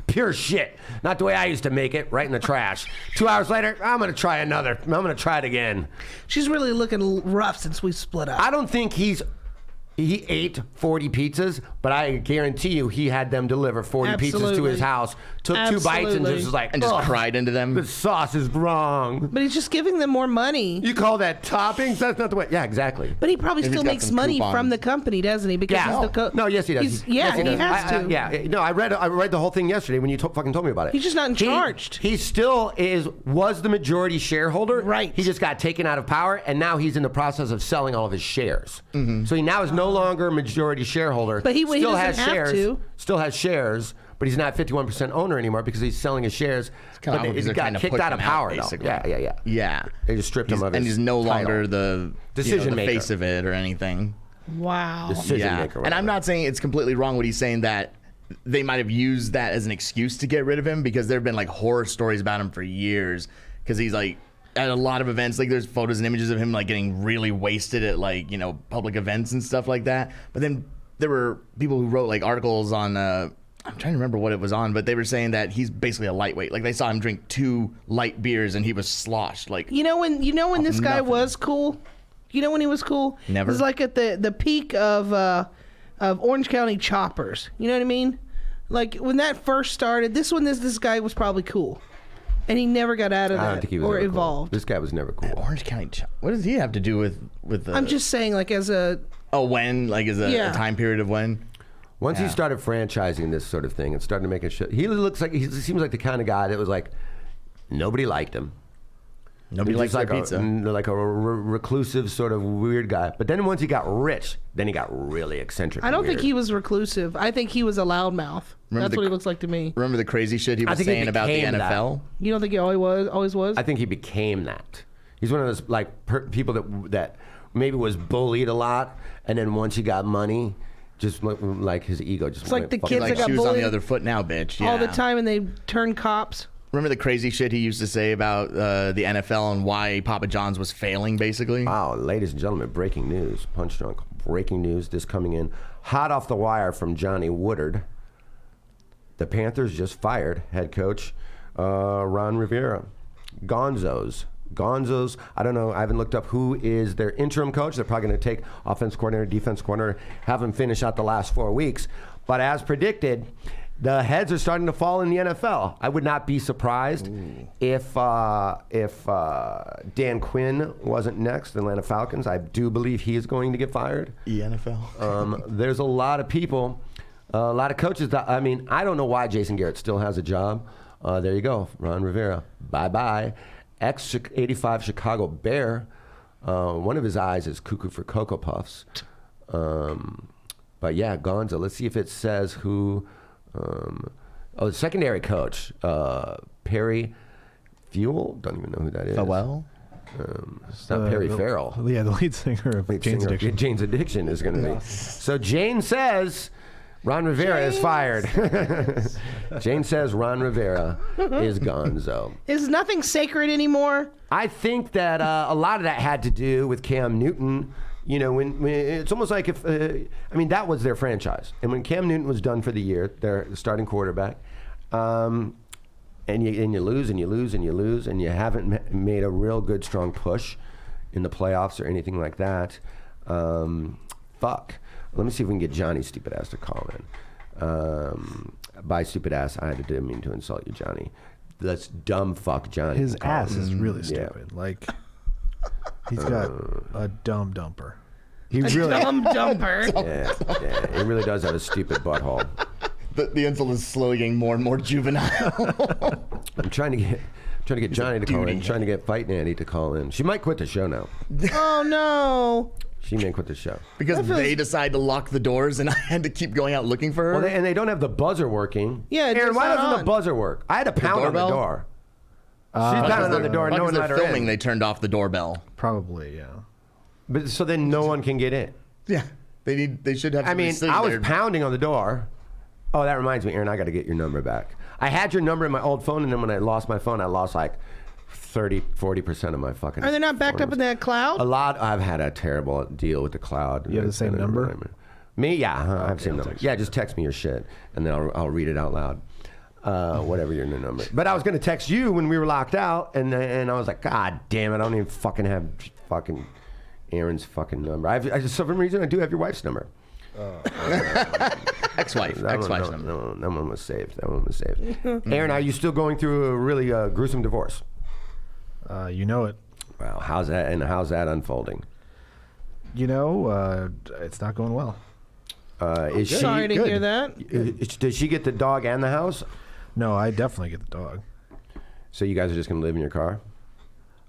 pure shit. Not the way I used to make it. Right in the trash. 2 hours later, I'm gonna try another. I'm gonna try it again. She's really looking rough since we split up. I don't think he ate 40 pizzas, but I guarantee you he had them deliver 40 pizzas to Absolutely. his house. Took 2 bites and Absolutely. just was like, and just "Ugh, cried into them. the sauce is wrong. But he's just giving them more money. You call that toppings? That's not the way. Yeah, exactly. But he probably Maybe he's still got makes some money coupons. from the company, doesn't he? Because Yeah. he's the No, yes, he does. He's, Yes, he does. has to. Yeah. No, I read the whole thing yesterday when you fucking told me about it. He's just not in charge. He still was the majority shareholder. Right. He just got taken out of power, and now he's in the process of selling all of his shares. So he now is no longer a majority shareholder. But he still doesn't has have shares. to. Still has shares. But he's not 51% owner anymore because he's selling his shares. kinda But because he they're got trying to kicked push out of him out, power, though. basically. Yeah. Yeah. They just stripped him of his and he's no title. longer the Decision the maker. face of it or anything. Wow. Decision Yeah. maker. And I'm whatever. not saying it's completely wrong what he's saying that they might have used that as an excuse to get rid of him because there have been like horror stories about him for years because he's like at a lot of events. Like there's photos and images of him like getting really wasted at like public events and stuff like that. But then there were people who wrote like articles on. I'm trying to remember what it was on, but they were saying that he's basically a lightweight. Like they saw him drink 2 light beers and he was sloshed. Like when this guy was cool. You know when he was cool? Never. It was like at the peak of Orange County choppers. You know what I mean? Like when that first started, this guy was probably cool, and he never got out of that I don't think he was or ever evolved. Cool. This guy was never cool. Orange County. What does he have to do with the? I'm just saying, like as a when like as a time period of when. Once he started franchising this sort of thing and started to make it shit, he seems like the kind of guy that was like, nobody liked him. Nobody likes like pizza. Like a reclusive sort of weird guy. But then once he got rich, then he got really eccentric. I don't think he was reclusive. I think he was a loudmouth. That's what he looks like to me. Remember the crazy shit he was think he saying about the became NFL? that. You don't think he always was? I think he became that. He's one of those like people that maybe was bullied a lot, and then once he got money, just like his ego just. It's like the kids Like that got shoes on the bullied other foot now, bitch. all the Yeah. time, and they turn cops. Remember the crazy shit he used to say about the NFL and why Papa John's was failing, basically? Wow, ladies and gentlemen, breaking news. Punch Drunk. Breaking news. This coming in hot off the wire from Johnny Woodard. The Panthers just fired head coach Ron Rivera. Gonzos. I don't know. I haven't looked up who is their interim coach. They're probably going to take offense coordinator, defense coordinator, have them finish out the last 4 weeks. But as predicted, the heads are starting to fall in the NFL. I would not be surprised if Dan Quinn wasn't next, Atlanta Falcons. I do believe he is going to get fired. NFL. There's a lot of people, a lot of coaches. I don't know why Jason Garrett still has a job. There you go, Ron Rivera. Bye-bye. Ex-85 Chicago Bear. One of his eyes is cuckoo for Cocoa Puffs. But yeah, Gonzo. Let's see if it says who. The secondary coach, Perry Fuel. Don't even know who that is. Well, it's not Perry Farrell. Yeah, the lead singer of Jane's Addiction. Jane's Addiction is going to be. So Jane says Ron Rivera is fired. Jane says Ron Rivera is gonzo. Is nothing sacred anymore? I think that a lot of that had to do with Cam Newton. When it's almost like if that was their franchise, and when Cam Newton was done for the year, their starting quarterback, and you lose and you lose and you lose, and you haven't made a real good strong push in the playoffs or anything like that. Fuck. Let me see if we can get Johnny stupid ass to call in. By stupid ass, I didn't mean to insult you, Johnny. Let's dumb fuck Johnny. His ass is really Yeah. stupid. Like, he's got a dumb dumper. He really, Dumb dumper. yeah, he really does have a stupid butthole. the insult is slowly getting more and more juvenile. I'm trying to get Johnny to call in. Trying to get Fight Nanny to call in. She might quit the show now. Oh no. She may quit the show. Because they decide to lock the doors and I had to keep going out looking for her. Well, and they don't have the buzzer working. Yeah, it's Aaron, just why not doesn't the on. buzzer work? I had to pound on the doorbell? door. She's pounding on the door and no one they're let her filming, in. they turned off the doorbell. Probably, yeah. But so then no one can get in. Yeah. They should have I mean, somebody I was sitting there. pounding on the door. Oh, that reminds me, Aaron, I got to get your number back. I had your number in my old phone, and then when I lost my phone, I lost like 40% of my fucking. Are they not backed up in that cloud? A lot. I've had a terrible deal with the cloud. You have the same number? Me? Yeah, I have the same I'll number. text Yeah, just text me your shit, and then I'll read it out loud. Whatever your new number. But I was going to text you when we were locked out, and I was like, God damn it, I don't even fucking have fucking Aaron's fucking number. I just, for some reason, I do have your wife's number. Ex-wife's number. No, that one was saved. Aaron, are you still going through a really gruesome divorce? You know it. Wow, how's that unfolding? It's not going well. Is she Sorry to good? hear that. Does she get the dog and the house? No, I definitely get the dog. So you guys are just going to live in your car?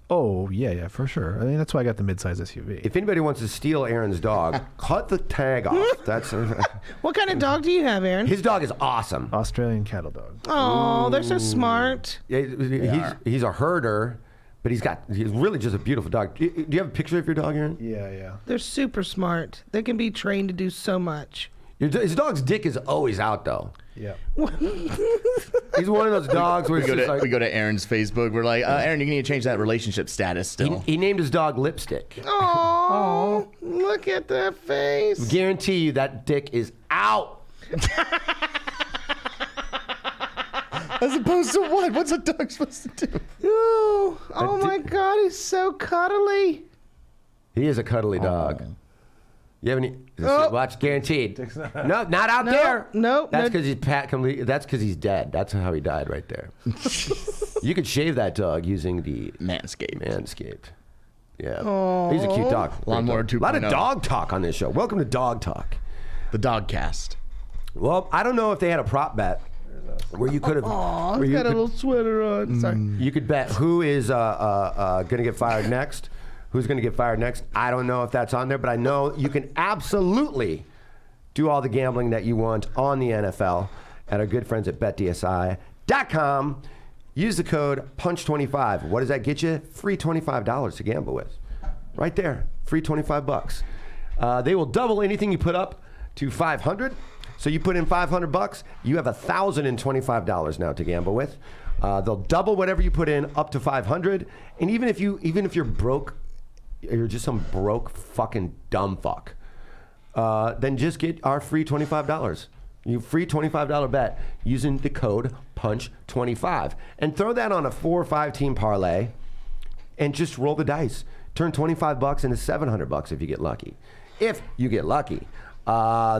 Oh, yeah, for sure. I mean, that's why I got the midsize SUV. If anybody wants to steal Aaron's dog, cut the tag off. That's What kind of dog do you have, Aaron? his dog is awesome. Australian cattle dog. Oh, they're so smart. He's a herder, but he's really just a beautiful dog. Do you have a picture of your dog, Aaron? Yeah. They're super smart. They can be trained to do so much. His dog's dick is always out, though. Yeah. He's one of those dogs where We go to Aaron's Facebook. We're like, Aaron, you need to change that relationship status still. he named his dog Lipstick. Oh, look at that face. Guarantee you that dick is out. As opposed to what? What's a dog supposed to do? Oh my God, he's so cuddly. He is a cuddly dog. You have any? Watch, guaranteed. No, not out No, there. no, That's no. because he's That's because he's dead. That's how he died, right there. You could shave that dog using the Manscaped. Yeah, he's a cute dog. Lawnmower 2.0. A lot of dog talk on this show. Welcome to Dog Talk. The dog cast. Well, I don't know if they had a prop bet where you could have. Oh, he's got a little sweater on. Sorry. You could bet who is going to get fired next. Who's going to get fired next? I don't know if that's on there, but I know you can absolutely do all the gambling that you want on the NFL at our good friends at BetDSI.com. Use the code PUNCH25. What does that get you? Free $25 to gamble with. Right there. Free $25. They will double anything you put up to $500. So you put in $500, you have $1,025 now to gamble with. They'll double whatever you put in up to $500. And even if you're broke, you're just some broke fucking dumb fuck, then just get our free $25. You free $25 bet using the code PUNCH25 and throw that on a 4 or 5 team parlay and just roll the dice. Turn $25 into $700 if you get lucky. If you get lucky.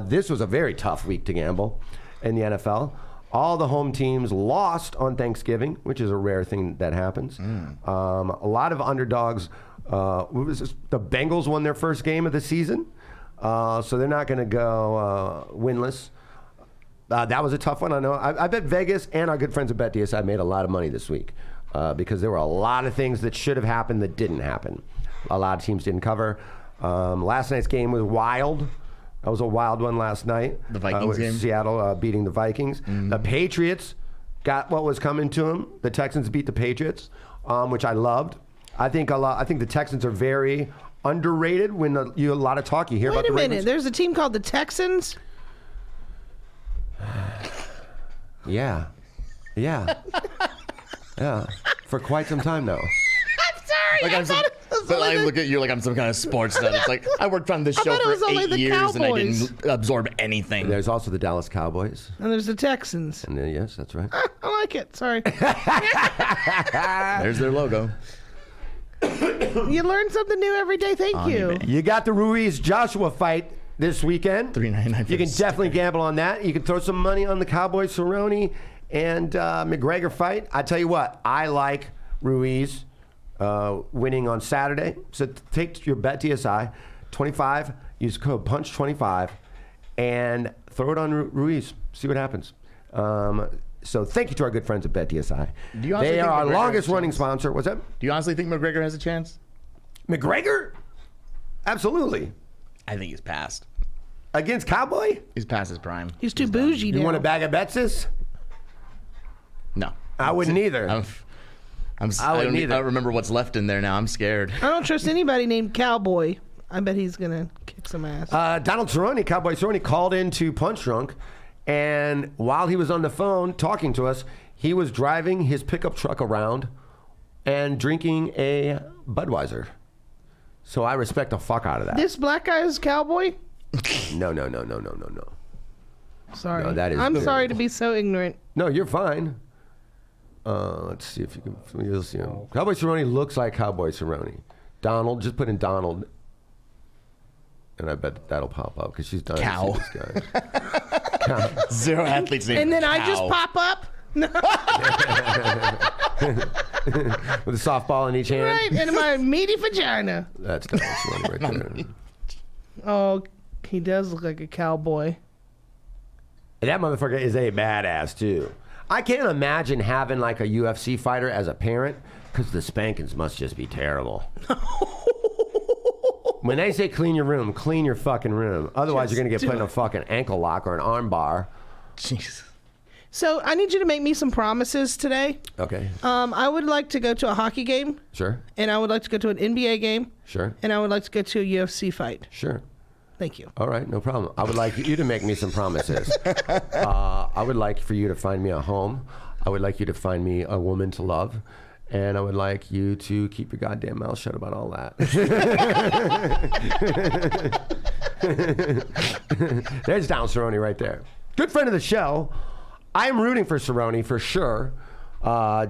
This was a very tough week to gamble in the NFL. All the home teams lost on Thanksgiving, which is a rare thing that happens. A lot of underdogs. What was this? The Bengals won their first game of the season, so they're not going to go winless. That was a tough one. I know. I bet Vegas and our good friends at BetDSI made a lot of money this week because there were a lot of things that should have happened that didn't happen. A lot of teams didn't cover. Last night's game was wild. That was a wild one last night. The Vikings game? Seattle beating the Vikings. The Patriots got what was coming to them. The Texans beat the Patriots, which I loved. I think the Texans are very underrated. When you a lot of talk, you hear about the Wait a minute. Ravens. There's a team called the Texans. Yeah. For quite some time now. I'm sorry. Like I thought it was but only I the- look at you like I'm some kind of sports nut. It's like I worked on this show thought it was for only 8 the years and I Cowboys. didn't absorb anything. There's also the Dallas Cowboys. and there's the Texans. And yes, that's right. I like it. Sorry. There's their logo. You learn something new every day. Thank you. You got the Ruiz-Joshua fight this weekend. $3.99 for You can the definitely gamble on that. You can throw some money on the Cowboy-Cerrone and McGregor fight. I tell you what, I like Ruiz winning on Saturday. So take your bet DSI, 25, use code PUNCH25, and throw it on Ruiz. See what happens. So thank you to our good friends at BetDSI. Do you honestly They are think our McGregor has longest a running chance? sponsor. What's that? Do you honestly think McGregor has a chance? McGregor? Absolutely. I think he's past. Against Cowboy? He's past his prime. He's too bougie You now. want a bag of Betsis? No. I wouldn't either. I wouldn't either. don't remember what's left in there now. I'm scared. I don't trust anybody named Cowboy. I bet he's gonna kick some ass. Donald Cerrone, Cowboy Cerrone, called into Punch Drunk, and while he was on the phone talking to us, he was driving his pickup truck around and drinking a Budweiser. So I respect the fuck out of that. This black guy is Cowboy? No. Sorry. No, that is I'm terrible. sorry to be so ignorant. No, you're fine. Let's see if you can. You'll see him. Cowboy Cerrone looks like Cowboy Cerrone. Donald, just put in Donald, and I bet that'll pop up because she's done. Cow. This guy. Zero athletes named And then I just Cow. pop up? No. With a softball in each hand. Right, and my meaty vagina. That's Donald Cerrone right there. Oh, he does look like a cowboy. And that motherfucker is a badass too. I can't imagine having like a UFC fighter as a parent because the spankings must just be terrible. When they say clean your room, clean your fucking room. Otherwise, you're going to get put in a fucking ankle lock or an arm bar. Jesus. So I need you to make me some promises today. Okay. I would like to go to a hockey game, Sure. and I would like to go to an NBA game, Sure. and I would like to go to a UFC fight. Sure. Thank you. All right, no problem. I would like you to make me some promises. I would like for you to find me a home. I would like you to find me a woman to love. And I would like you to keep your goddamn mouth shut about all that. There's Don Cerrone right there. Good friend of the show. I'm rooting for Cerrone for sure,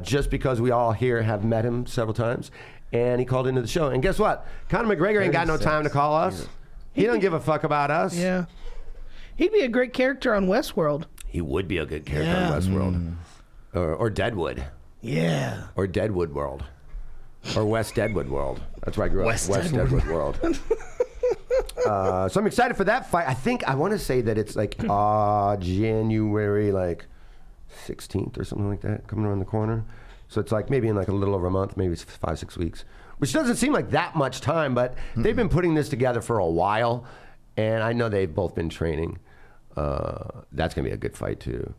just because we all here have met him several times. And he called into the show. And guess what? Conor McGregor ain't got no time to call us. He don't give a fuck about us. Yeah. He'd be a great character on Westworld. He would be a good character on Westworld. Or Deadwood. Yeah. Or Deadwood World. Or West Deadwood World. That's where I grew up. West Deadwood World. So I'm excited for that fight. I want to say that it's like January 16th or something like that, coming around the corner. So it's like maybe in like a little over a month, maybe it's 5-6 weeks, which doesn't seem like that much time, but they've been putting this together for a while, and I know they've both been training. That's going to be a good fight too.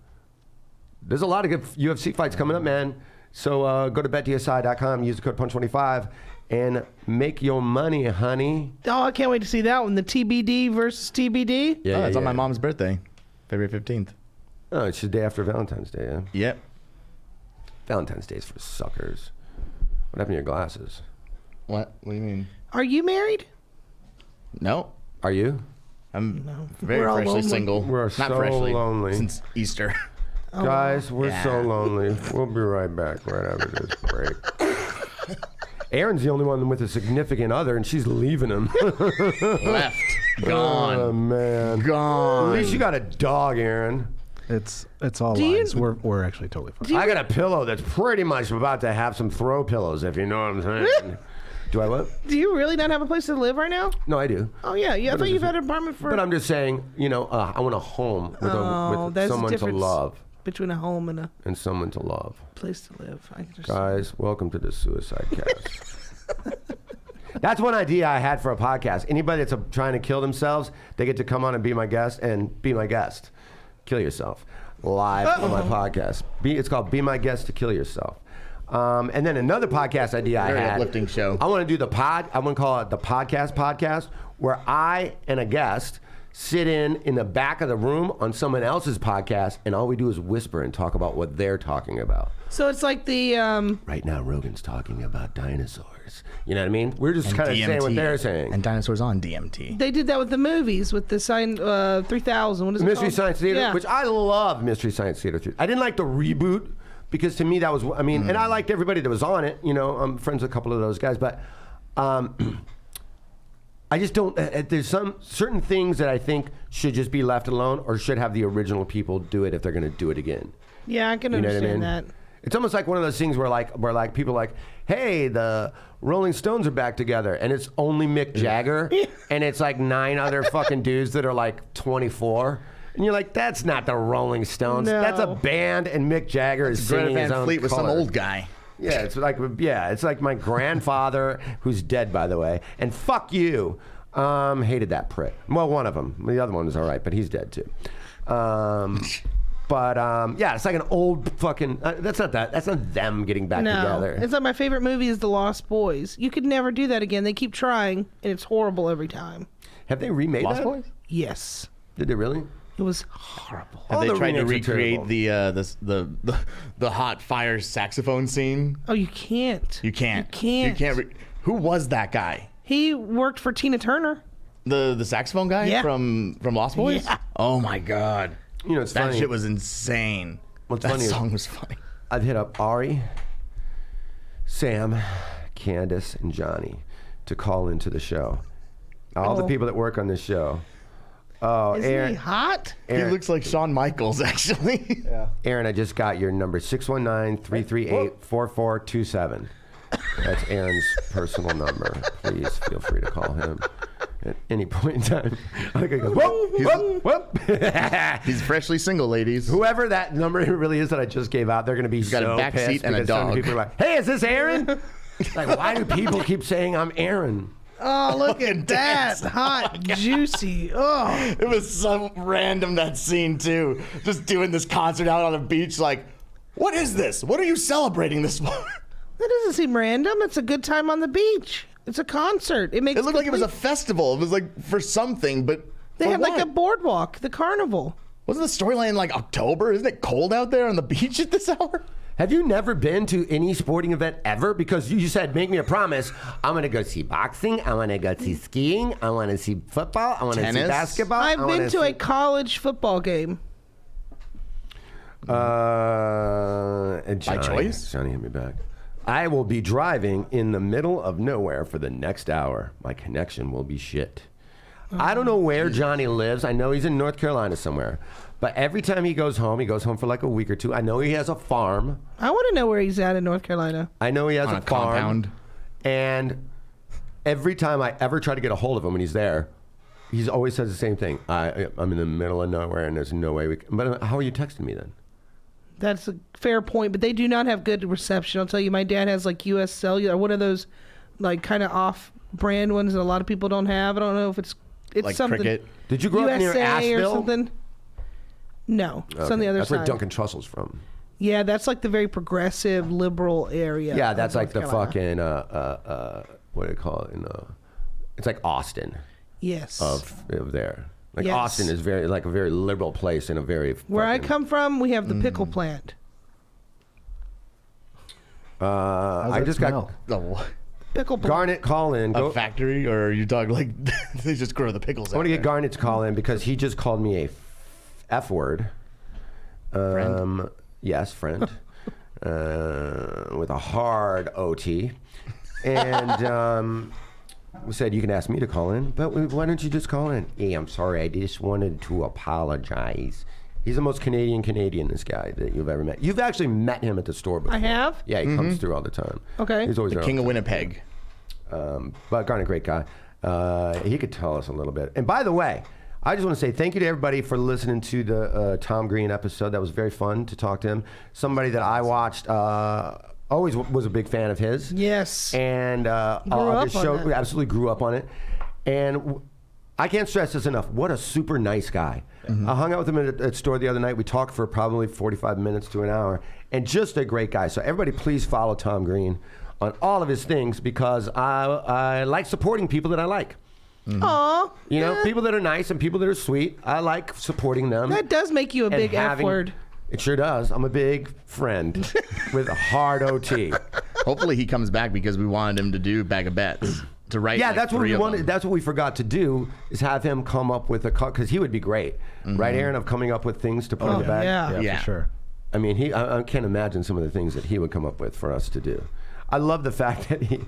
There's a lot of good UFC fights coming up, man. So go to betdsi.com, use the code PUNCH25, and make your money, honey. Oh, I can't wait to see that one. The TBD versus TBD. Yeah, It's on my mom's birthday, February 15th. Oh, it's the day after Valentine's Day, yeah? Yep. Valentine's Day is for suckers. What happened to your glasses? What? What do you mean? Are you married? No. Are you? I'm We're very all freshly lonely. single. We're Not so freshly, lonely. since Easter. Guys, we're Yeah. so lonely. We'll be right back right after this break. Aaron's the only one with a significant other, and she's leaving him. Left. Gone. Oh, man. Gone. At least you got a dog, Aaron. It's all Do you- lies. We're actually totally fine. I got a pillow that's pretty much about to have some throw pillows, if you know what I'm saying. Do I what? Do you really not have a place to live right now? No, I do. Oh, yeah. I thought is you've this? had an apartment for... But I'm just saying, I want a home with, with there's a someone to difference love between a home and a and someone to love. place to live. I understand. Guys, welcome to the Suicide Cast. That's one idea I had for a podcast. Anybody that's trying to kill themselves, they get to come on and be my guest Kill yourself. Live on my podcast. It's called Be My Guest to Kill Yourself. And then another podcast idea Very I had. uplifting show. I want to do I want to call it the podcast, where I and a guest sit in the back of the room on someone else's podcast, and all we do is whisper and talk about what they're talking about. So it's like the... Right now, Rogan's talking about dinosaurs. You know what I mean? We're just kind of saying what they're saying. And dinosaurs on DMT. They did that with the movies, with the 3000. What is it Mystery called? Science Theater, Yeah. which I love Mystery Science Theater 3. I didn't like the reboot because to me that was, and I liked everybody that was on it. I'm friends with a couple of those guys, but I just don't, there's some certain things that I think should just be left alone or should have the original people do it if they're going to do it again. Yeah, I can You know what I understand mean? that. It's almost like one of those things where people are like, hey, the Rolling Stones are back together, and it's only Mick Jagger, and it's like 9 other fucking dudes that are like 24, and you're like, that's not the Rolling Stones. No. That's a band, and Mick Jagger is Greta singing his Van own Fleet with some color. old guy. Yeah, it's like my grandfather, who's dead by the way, and fuck you. Hated that prick. Well, one of them. The other one was all right, but he's dead too. Yeah, it's like an old fucking. That's not them getting back No, together. it's like my favorite movie is The Lost Boys. You could never do that again. They keep trying, and it's horrible every time. Have they remade Lost that? Boys? Yes, Did they really? it was horrible. Have All they the tried to remakes are recreate terrible. the hot fire saxophone scene? Oh, you can't. You can't. You can't. You can't. Who was that guy? He worked for Tina Turner. The saxophone guy Yeah. from Lost Boys? Yeah. Oh my god. It's That funny. shit was insane. What's that funny is- song was funny. I've hit up Ari, Sam, Candace, and Johnny to call into the show. All the Oh. people that work on this show. Oh, Isn't Aaron, he hot? Aaron, He looks like Shawn Michaels, actually. Aaron, I just got your number, 619-338-4427. That's Aaron's personal number. Please feel free to call him at any point in time. I think he goes, whoop, whoop, whoop. He's freshly single, ladies. Whoever that number really is that I just gave out, they're going to be got a so back pissed seat and a because some dog. people are like, hey, is this Aaron? Like, why do people keep saying I'm Aaron? Oh, look at that. Hot, juicy. Oh. It was so random, that scene, too. Just doing this concert out on a beach, like, what is this? What are you celebrating this for? That doesn't seem random. It's a good time on the beach. It's a concert. It makes. It looked like it was a festival. It was like for something, but They for had like what? a boardwalk, the carnival. Wasn't the storyline like October? Isn't it cold out there on the beach at this hour? Have you never been to any sporting event ever? Because you said, make me a promise. I'm going to go see boxing. I want to go see skiing. I want to see football. I want to see Tennis? basketball. I've been to a college football game. By choice? Johnny, hit me back. I will be driving in the middle of nowhere for the next hour. My connection will be shit. I don't know where Johnny lives. I know he's in North Carolina somewhere. But every time he goes home for like a week or two. I know he has a farm. I want to know where he's at in North Carolina. I know he has On a a farm. compound. And every time I ever try to get a hold of him when he's there, he always says the same thing. I'm in the middle of nowhere and there's no way we can. But how are you texting me then? That's a fair point, but they do not have good reception. I'll tell you, my dad has like U.S. Cellular, one of those like kind of off-brand ones that a lot of people don't have. I don't know if it's Like something. cricket. Did you grow up near USA Asheville? or something? No, it's on the other That's side. where Duncan Trussell's from. Yeah, that's like the very progressive liberal area. Yeah, of that's like North the Carolina. fucking what do you call it? It's like Austin Yes. of there. Like Yes. Austin is very like a very liberal place and a very Where I fucking- come from, we have the pickle plant. I just smell? The what? Pickle plant. Garnet call in. A factory, or are you talking like they just grow the pickles? I want out to get there? Garnet to call in because he just called me a F word. Friend? Yes, friend. With a hard OT. And we said, you can ask me to call in, but why don't you just call in? Hey, I'm sorry. I just wanted to apologize. He's the most Canadian, this guy that you've ever met. You've actually met him at the store before. I have? Yeah, he comes through all the time. Okay. He's always The there. King of Winnipeg. But Garnet, great guy. He could tell us a little bit. And by the way, I just want to say thank you to everybody for listening to the Tom Green episode. That was very fun to talk to him. Somebody that I watched, always was a big fan of his. Yes. And up the show on it. absolutely grew up on it. And I can't stress this enough. What a super nice guy. I hung out with him at a store the other night. We talked for probably 45 minutes to an hour. And just a great guy. So everybody please follow Tom Green on all of his things because I like supporting people that I like. Aw. You know, people that are nice and people that are sweet. I like supporting them. That does make you a and big F having- word. It sure does. I'm a big friend with a hard OT. Hopefully he comes back because we wanted him to do Bag of Bets to write. Yeah, like that's what 3 we of wanted. them. That's what we forgot to do is have him come up with a because he would be great, right, Aaron? Of coming up with things to put in the bag. yeah. Yeah. For sure. I mean, I can't imagine some of the things that he would come up with for us to do. I love the fact that he,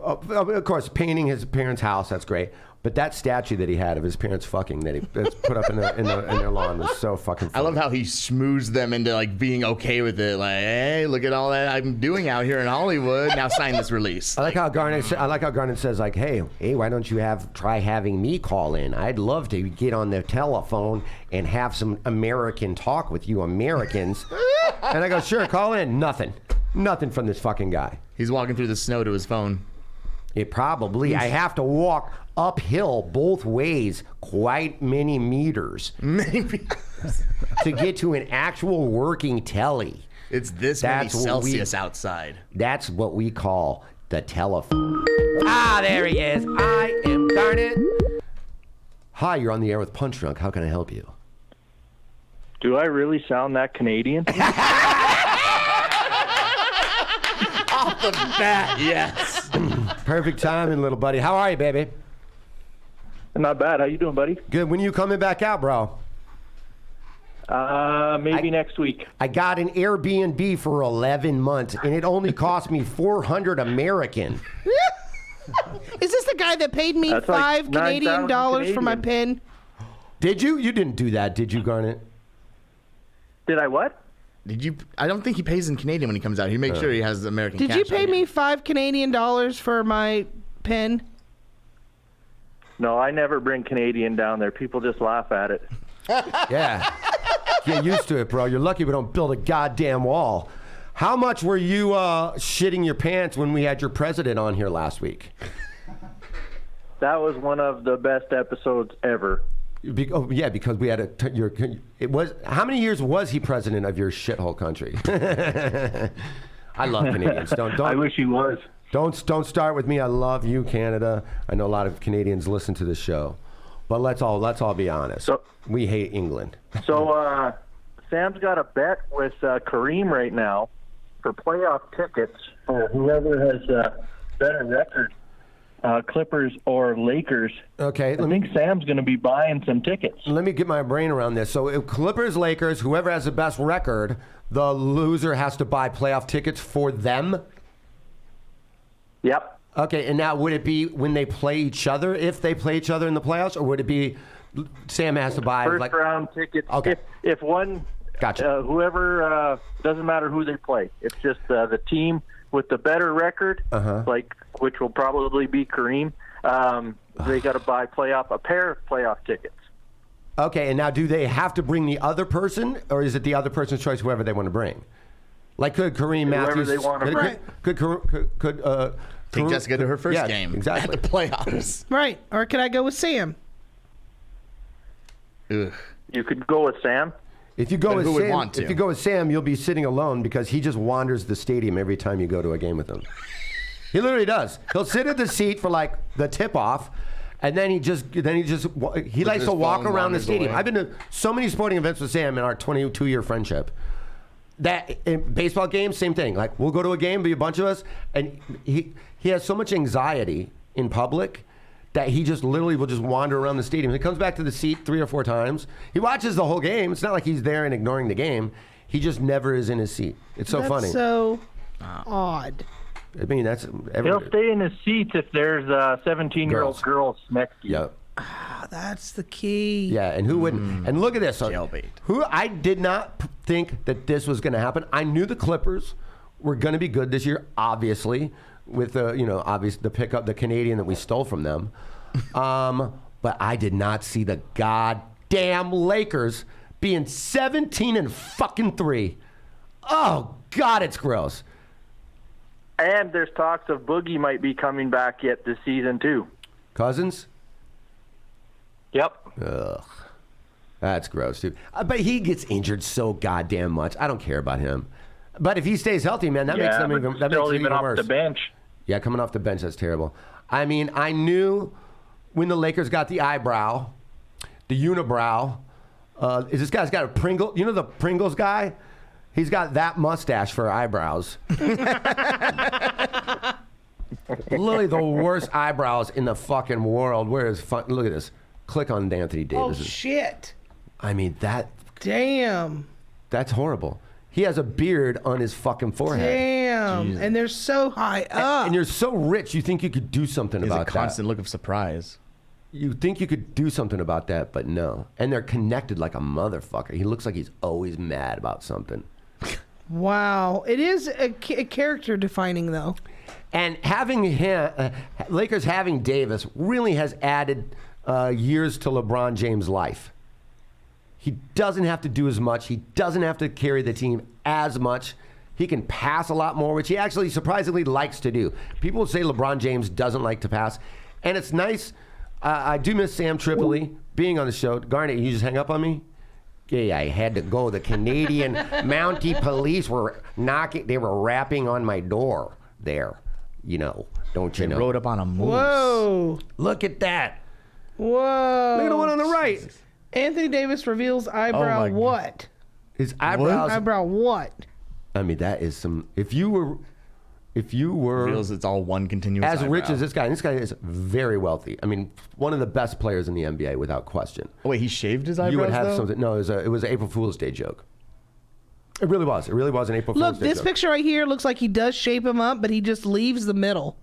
of course, painting his parents' house. That's great. But that statue that he had of his parents fucking that's put up in their lawn was so fucking I funny. love how he schmoozed them into like being okay with it. Like, hey, look at all that I'm doing out here in Hollywood. Now sign this release. I like how Garnet says like, hey, why don't you try having me call in? I'd love to get on the telephone and have some American talk with you Americans. And I go, sure, call in. Nothing from this fucking guy. He's walking through the snow to his phone. It probably, I have to walk uphill both ways quite many meters Maybe to get to an actual working telly. it's this That's many what we- Celsius outside. That's what we call the telephone. There he is. I am Garnet. Hi, you're on the air with Punch Drunk. How can I help you? Do I really sound that Canadian? Off the bat, yes. Perfect timing, little buddy. How are you, baby? Not bad. How you doing, buddy? Good. When are you coming back out, bro? Maybe next week. I got an Airbnb for 11 months, and it only cost me $400 American. Is this the guy that paid me That's like $5 Canadian 9,000 for my pen? Did you? You didn't do that, did you, Garnet? Did I what? Did you? I don't think he pays in Canadian when he comes out. He makes sure he has American Did cash you on pay him. me $5 Canadian for my pen? No, I never bring Canadian down there. People just laugh at it. Yeah. Get used to it, bro. You're lucky we don't build a goddamn wall. How much were you shitting your pants when we had your president on here last week? That was one of the best episodes ever. Because we had it was how many years was he president of your shithole country? I love Canadians. Don't I wish he was. Don't start with me. I love you, Canada. I know a lot of Canadians listen to this show, but let's all be honest. So- we hate England. So Sam's got a bet with Kareem right now for playoff tickets for whoever has a better record, Clippers or Lakers. Okay, I think Sam's going to be buying some tickets. let me get my brain around this. So if Clippers, Lakers, whoever has the best record, the loser has to buy playoff tickets for them. Yep. Okay, and now would it be when they play each other, if they play each other in the playoffs, or would it be Sam has to buy First round tickets. Okay. If one, Gotcha. whoever, doesn't matter who they play. It's just the team with the better record, which will probably be Kareem. They got to buy a pair of playoff tickets. Okay, and now do they have to bring the other person, or is it the other person's choice, whoever they want to bring? Like, could Kareem Whoever Matthews? they want to bring. Could Take Kareem- Jessica to her first yeah, game exactly. at the playoffs. Right. Or could I go with Sam? Ugh. You could go with Sam. If you go But with who would Sam, want to? if you go with Sam, you'll be sitting alone because he just wanders the stadium every time you go to a game with him. He literally does. He'll sit at the seat for like the tip off, and then he likes his to walk phone, around the wanders stadium. away. I've been to so many sporting events with Sam in our 22-year friendship. That in baseball games, same thing. Like we'll go to a game, be a bunch of us, and he has so much anxiety in public that he just literally will just wander around the stadium. He comes back to the seat 3 or 4 times. He watches the whole game. It's not like he's there and ignoring the game. He just never is in his seat. It's so That's funny. so odd. I mean, that's He'll stay in his seats if there's 17-year-old girls next to you. Yeah. That's the key. Yeah, and who wouldn't? And look at this. So, Jailbait. I did not think that this was going to happen. I knew the Clippers were going to be good this year, obviously, with the pickup, the Canadian that we stole from them. But I did not see the goddamn Lakers being 17-3. Oh God, it's gross. And there's talks of Boogie might be coming back yet this season too. Cousins? Yep. Ugh. That's gross, dude. But he gets injured so goddamn much. I don't care about him. But if he stays healthy, man, that makes them but even, that makes still it even even off worse. the bench. Yeah, coming off the bench, that's terrible. I mean, I knew when the Lakers got the eyebrow, the unibrow. Is this guy's got a Pringle? You know the Pringles guy? He's got that mustache for eyebrows. Literally the worst eyebrows in the fucking world. Where is fun? Look at this. Click on Anthony Oh, Davis. shit. I mean, Damn. that's horrible. He has a beard on his fucking forehead. Damn. And they're so high up. And you're so rich, you think you could do something It's about a constant look of surprise. that. You think you could do something about that, but no. And they're connected like a motherfucker. He looks like he's always mad about something. Wow. It is a character defining, though. And having him, Lakers having Davis really has added years to LeBron James' life. He doesn't have to do as much. He doesn't have to carry the team as much. He can pass a lot more, which he actually surprisingly likes to do. People say LeBron James doesn't like to pass. And it's nice. I do miss Sam Tripoli being on the show. Garnet, you just hang up on me? Yeah, I had to go. The Canadian Mountie police were knocking. They were rapping on my door there. You know, don't you They know? rode up on a moose. Whoa. Look at that. Whoa. Look at the one on the right. Anthony Davis reveals eyebrow my God. what? His eyebrows. Eyebrow what? I mean, that is some. If you were Feels it's all one continuous as rich eyebrow. as this guy, and this guy is very wealthy. I mean, one of the best players in the NBA without question. Oh, wait, he shaved his eyebrows, You would have though? something. No, it was an April Fool's Day joke. It really was. It really was an April Fool's Look, Day this joke. picture right here looks like he does shape him up, but he just leaves the middle.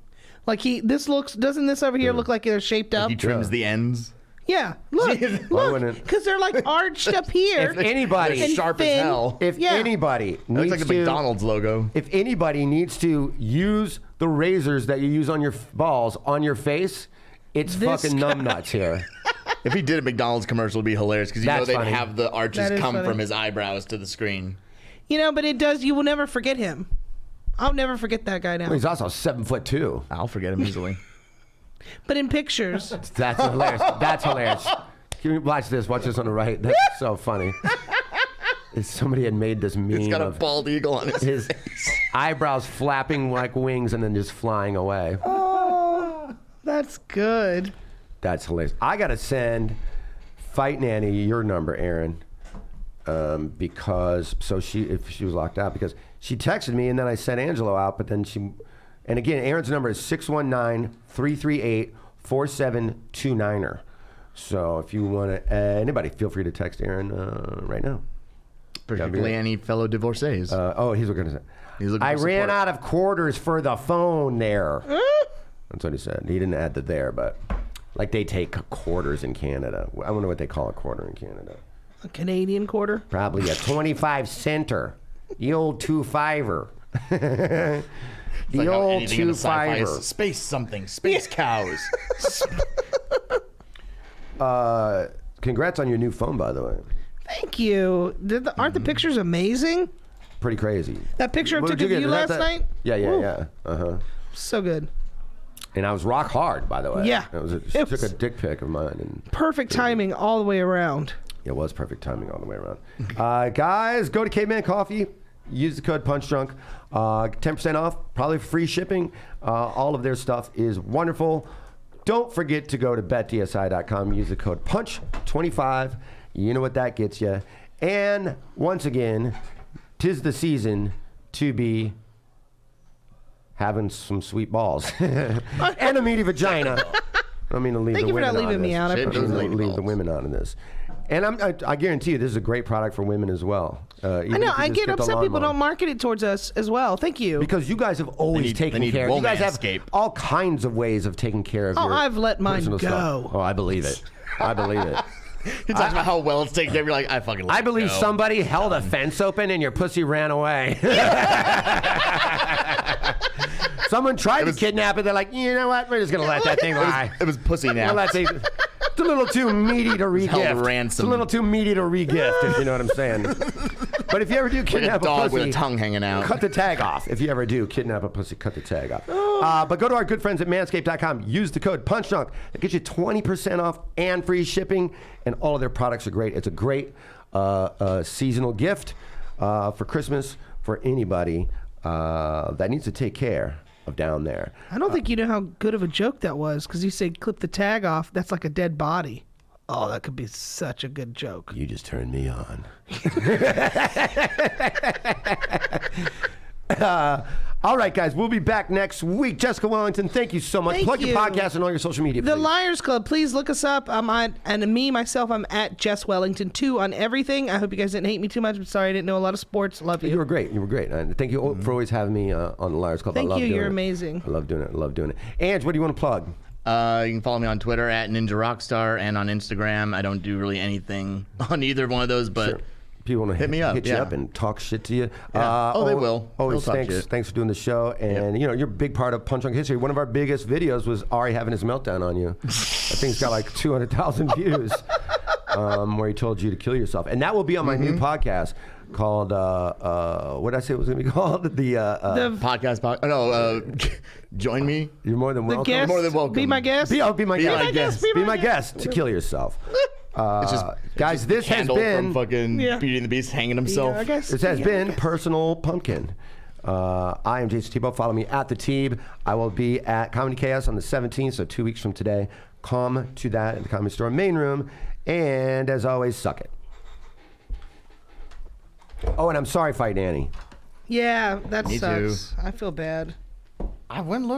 Like doesn't this over here look like they're shaped up? He trims the ends. Yeah, look, wouldn't- because they're like arched up here. If anybody, They're sharp as thin. hell. if Yeah. anybody It needs looks like the to, McDonald's logo. if anybody needs to use the razors that you use on your balls on your face, it's This fucking guy. numbnuts here. If he did a McDonald's commercial, it'd be hilarious because you know That's they'd funny. have the arches That is come funny. from his eyebrows to the screen. You know, but it does. You will never forget him. I'll never forget that guy now. He's also 7'2". I'll forget him easily. But in pictures, That's hilarious. That's hilarious. Can we watch this? Watch this on the right. That's so funny. If somebody had made this meme He's got a of bald eagle on his his face. eyebrows flapping like wings and then just flying away. Oh, that's good. That's hilarious. I gotta send Fight Nanny your number, Aaron, because if she was locked out, because she texted me and then I sent Angelo out, but then and again, Aaron's number is 619-338-4729er. So if you want to, anybody, feel free to text Aaron right now. Particularly any fellow divorcees. Here's what I'm going to say. He's looking I for ran support. out of quarters for the phone there. That's what he said. He didn't add the there, but like they take quarters in Canada. I wonder what they call a quarter in Canada. A Canadian quarter? Probably a 25 center. The old 2-5er. It's like how anything in the sci-fi is 2-5er. space something. Space cows. Congrats on your new phone, by the way. Thank you. Aren't the pictures amazing? Pretty crazy. That picture I What took did of you get? you Is that last night? Yeah. Woo. Uh-huh. So good. And I was rock hard, by the way. Yeah. She It took was a dick pic of mine. And perfect timing all the way around. it was perfect timing all the way around. Guys, go to Caveman Coffee. Use the code PUNCHDRUNK. 10% off, probably free shipping. All of their stuff is wonderful. Don't forget to go to betdsi.com. Use the code PUNCH25. You know what that gets you. And once again, 'tis the season to be having some sweet balls and a meaty vagina. I don't mean to leave Thank the you for women not leaving on me this. out. I Shit, appreciate those it. lady Leave the balls. women out of this. And I guarantee you, this is a great product for women as well. I know. I get upset people don't market it towards us as well. Thank you. Because you guys have always They taken need care. You guys have Womanscape. all kinds of ways of taking care of Oh, your I've let mine personal go. stuff. Oh, I believe it. I believe it. He talks about how well it's taken care of. You're like, I fucking let I it believe go. somebody held a fence open and your pussy ran away. Someone tried to kidnap it. They're like, you know what? We're just gonna let that thing lie. It was pussy Well, now. that's it's a little too meaty to held regift. ransom. It's a little too meaty to regift, if you know what I'm saying. But if you ever do Like a kidnap a dog pussy, with a tongue hanging out. cut the tag off. If you ever do kidnap a pussy, cut the tag off. But go to our good friends at manscaped.com. Use the code PUNCHDRUNK. It gets you 20% off and free shipping. And all of their products are great. It's a great seasonal gift for Christmas for anybody that needs to take care of down there. I don't think you know how good of a joke that was because you said clip the tag off. That's like a dead body. Oh, that could be such a good joke. You just turned me on. All right, guys, we'll be back next week. Jessica Wellington, thank you so much. Thank Plug your you. podcast and all your social media. The please. Liars Club, please look us up. I'm at Jess Wellington 2 on everything. I hope you guys didn't hate me too much. I'm sorry I didn't know a lot of sports. Love You you. were great. You were great. And thank you for always having me on the Liars Club. Thank I love you. doing You're it. amazing. I love doing it. I love doing it. Ange, what do you want to plug? You can follow me on Twitter at Ninja Rockstar and on Instagram. I don't do really anything on either one of those, but Sure. People want to Hit me up, hit you yeah. up and talk shit to you. Yeah. They will. Always They'll talk thanks. shit. Thanks for doing the show. And you know, you're a big part of Punch Drunk history. One of our biggest videos was Ari having his meltdown on you. That thing's got like 200,000 views, where he told you to kill yourself. And that will be on my new podcast called what did I say it was going to be called? The join me. You're more than The welcome. guest. More than welcome. Be my guest. Be my Be guest. my guest. Be my guest to kill yourself. Guys, this has Candle been from fucking Yeah. Beauty and the Beast hanging Be himself. our guest. this has Be our been guest. Personal Pumpkin. I am Jason Tebow. Follow me at the Teeb. I will be at Comedy Chaos on the 17th, so 2 weeks from today. Come to that in the Comedy Store main room, and as always, suck it. Oh, and I'm sorry, Fight Annie. Yeah, that Me too. sucks. I feel bad. I went and looked.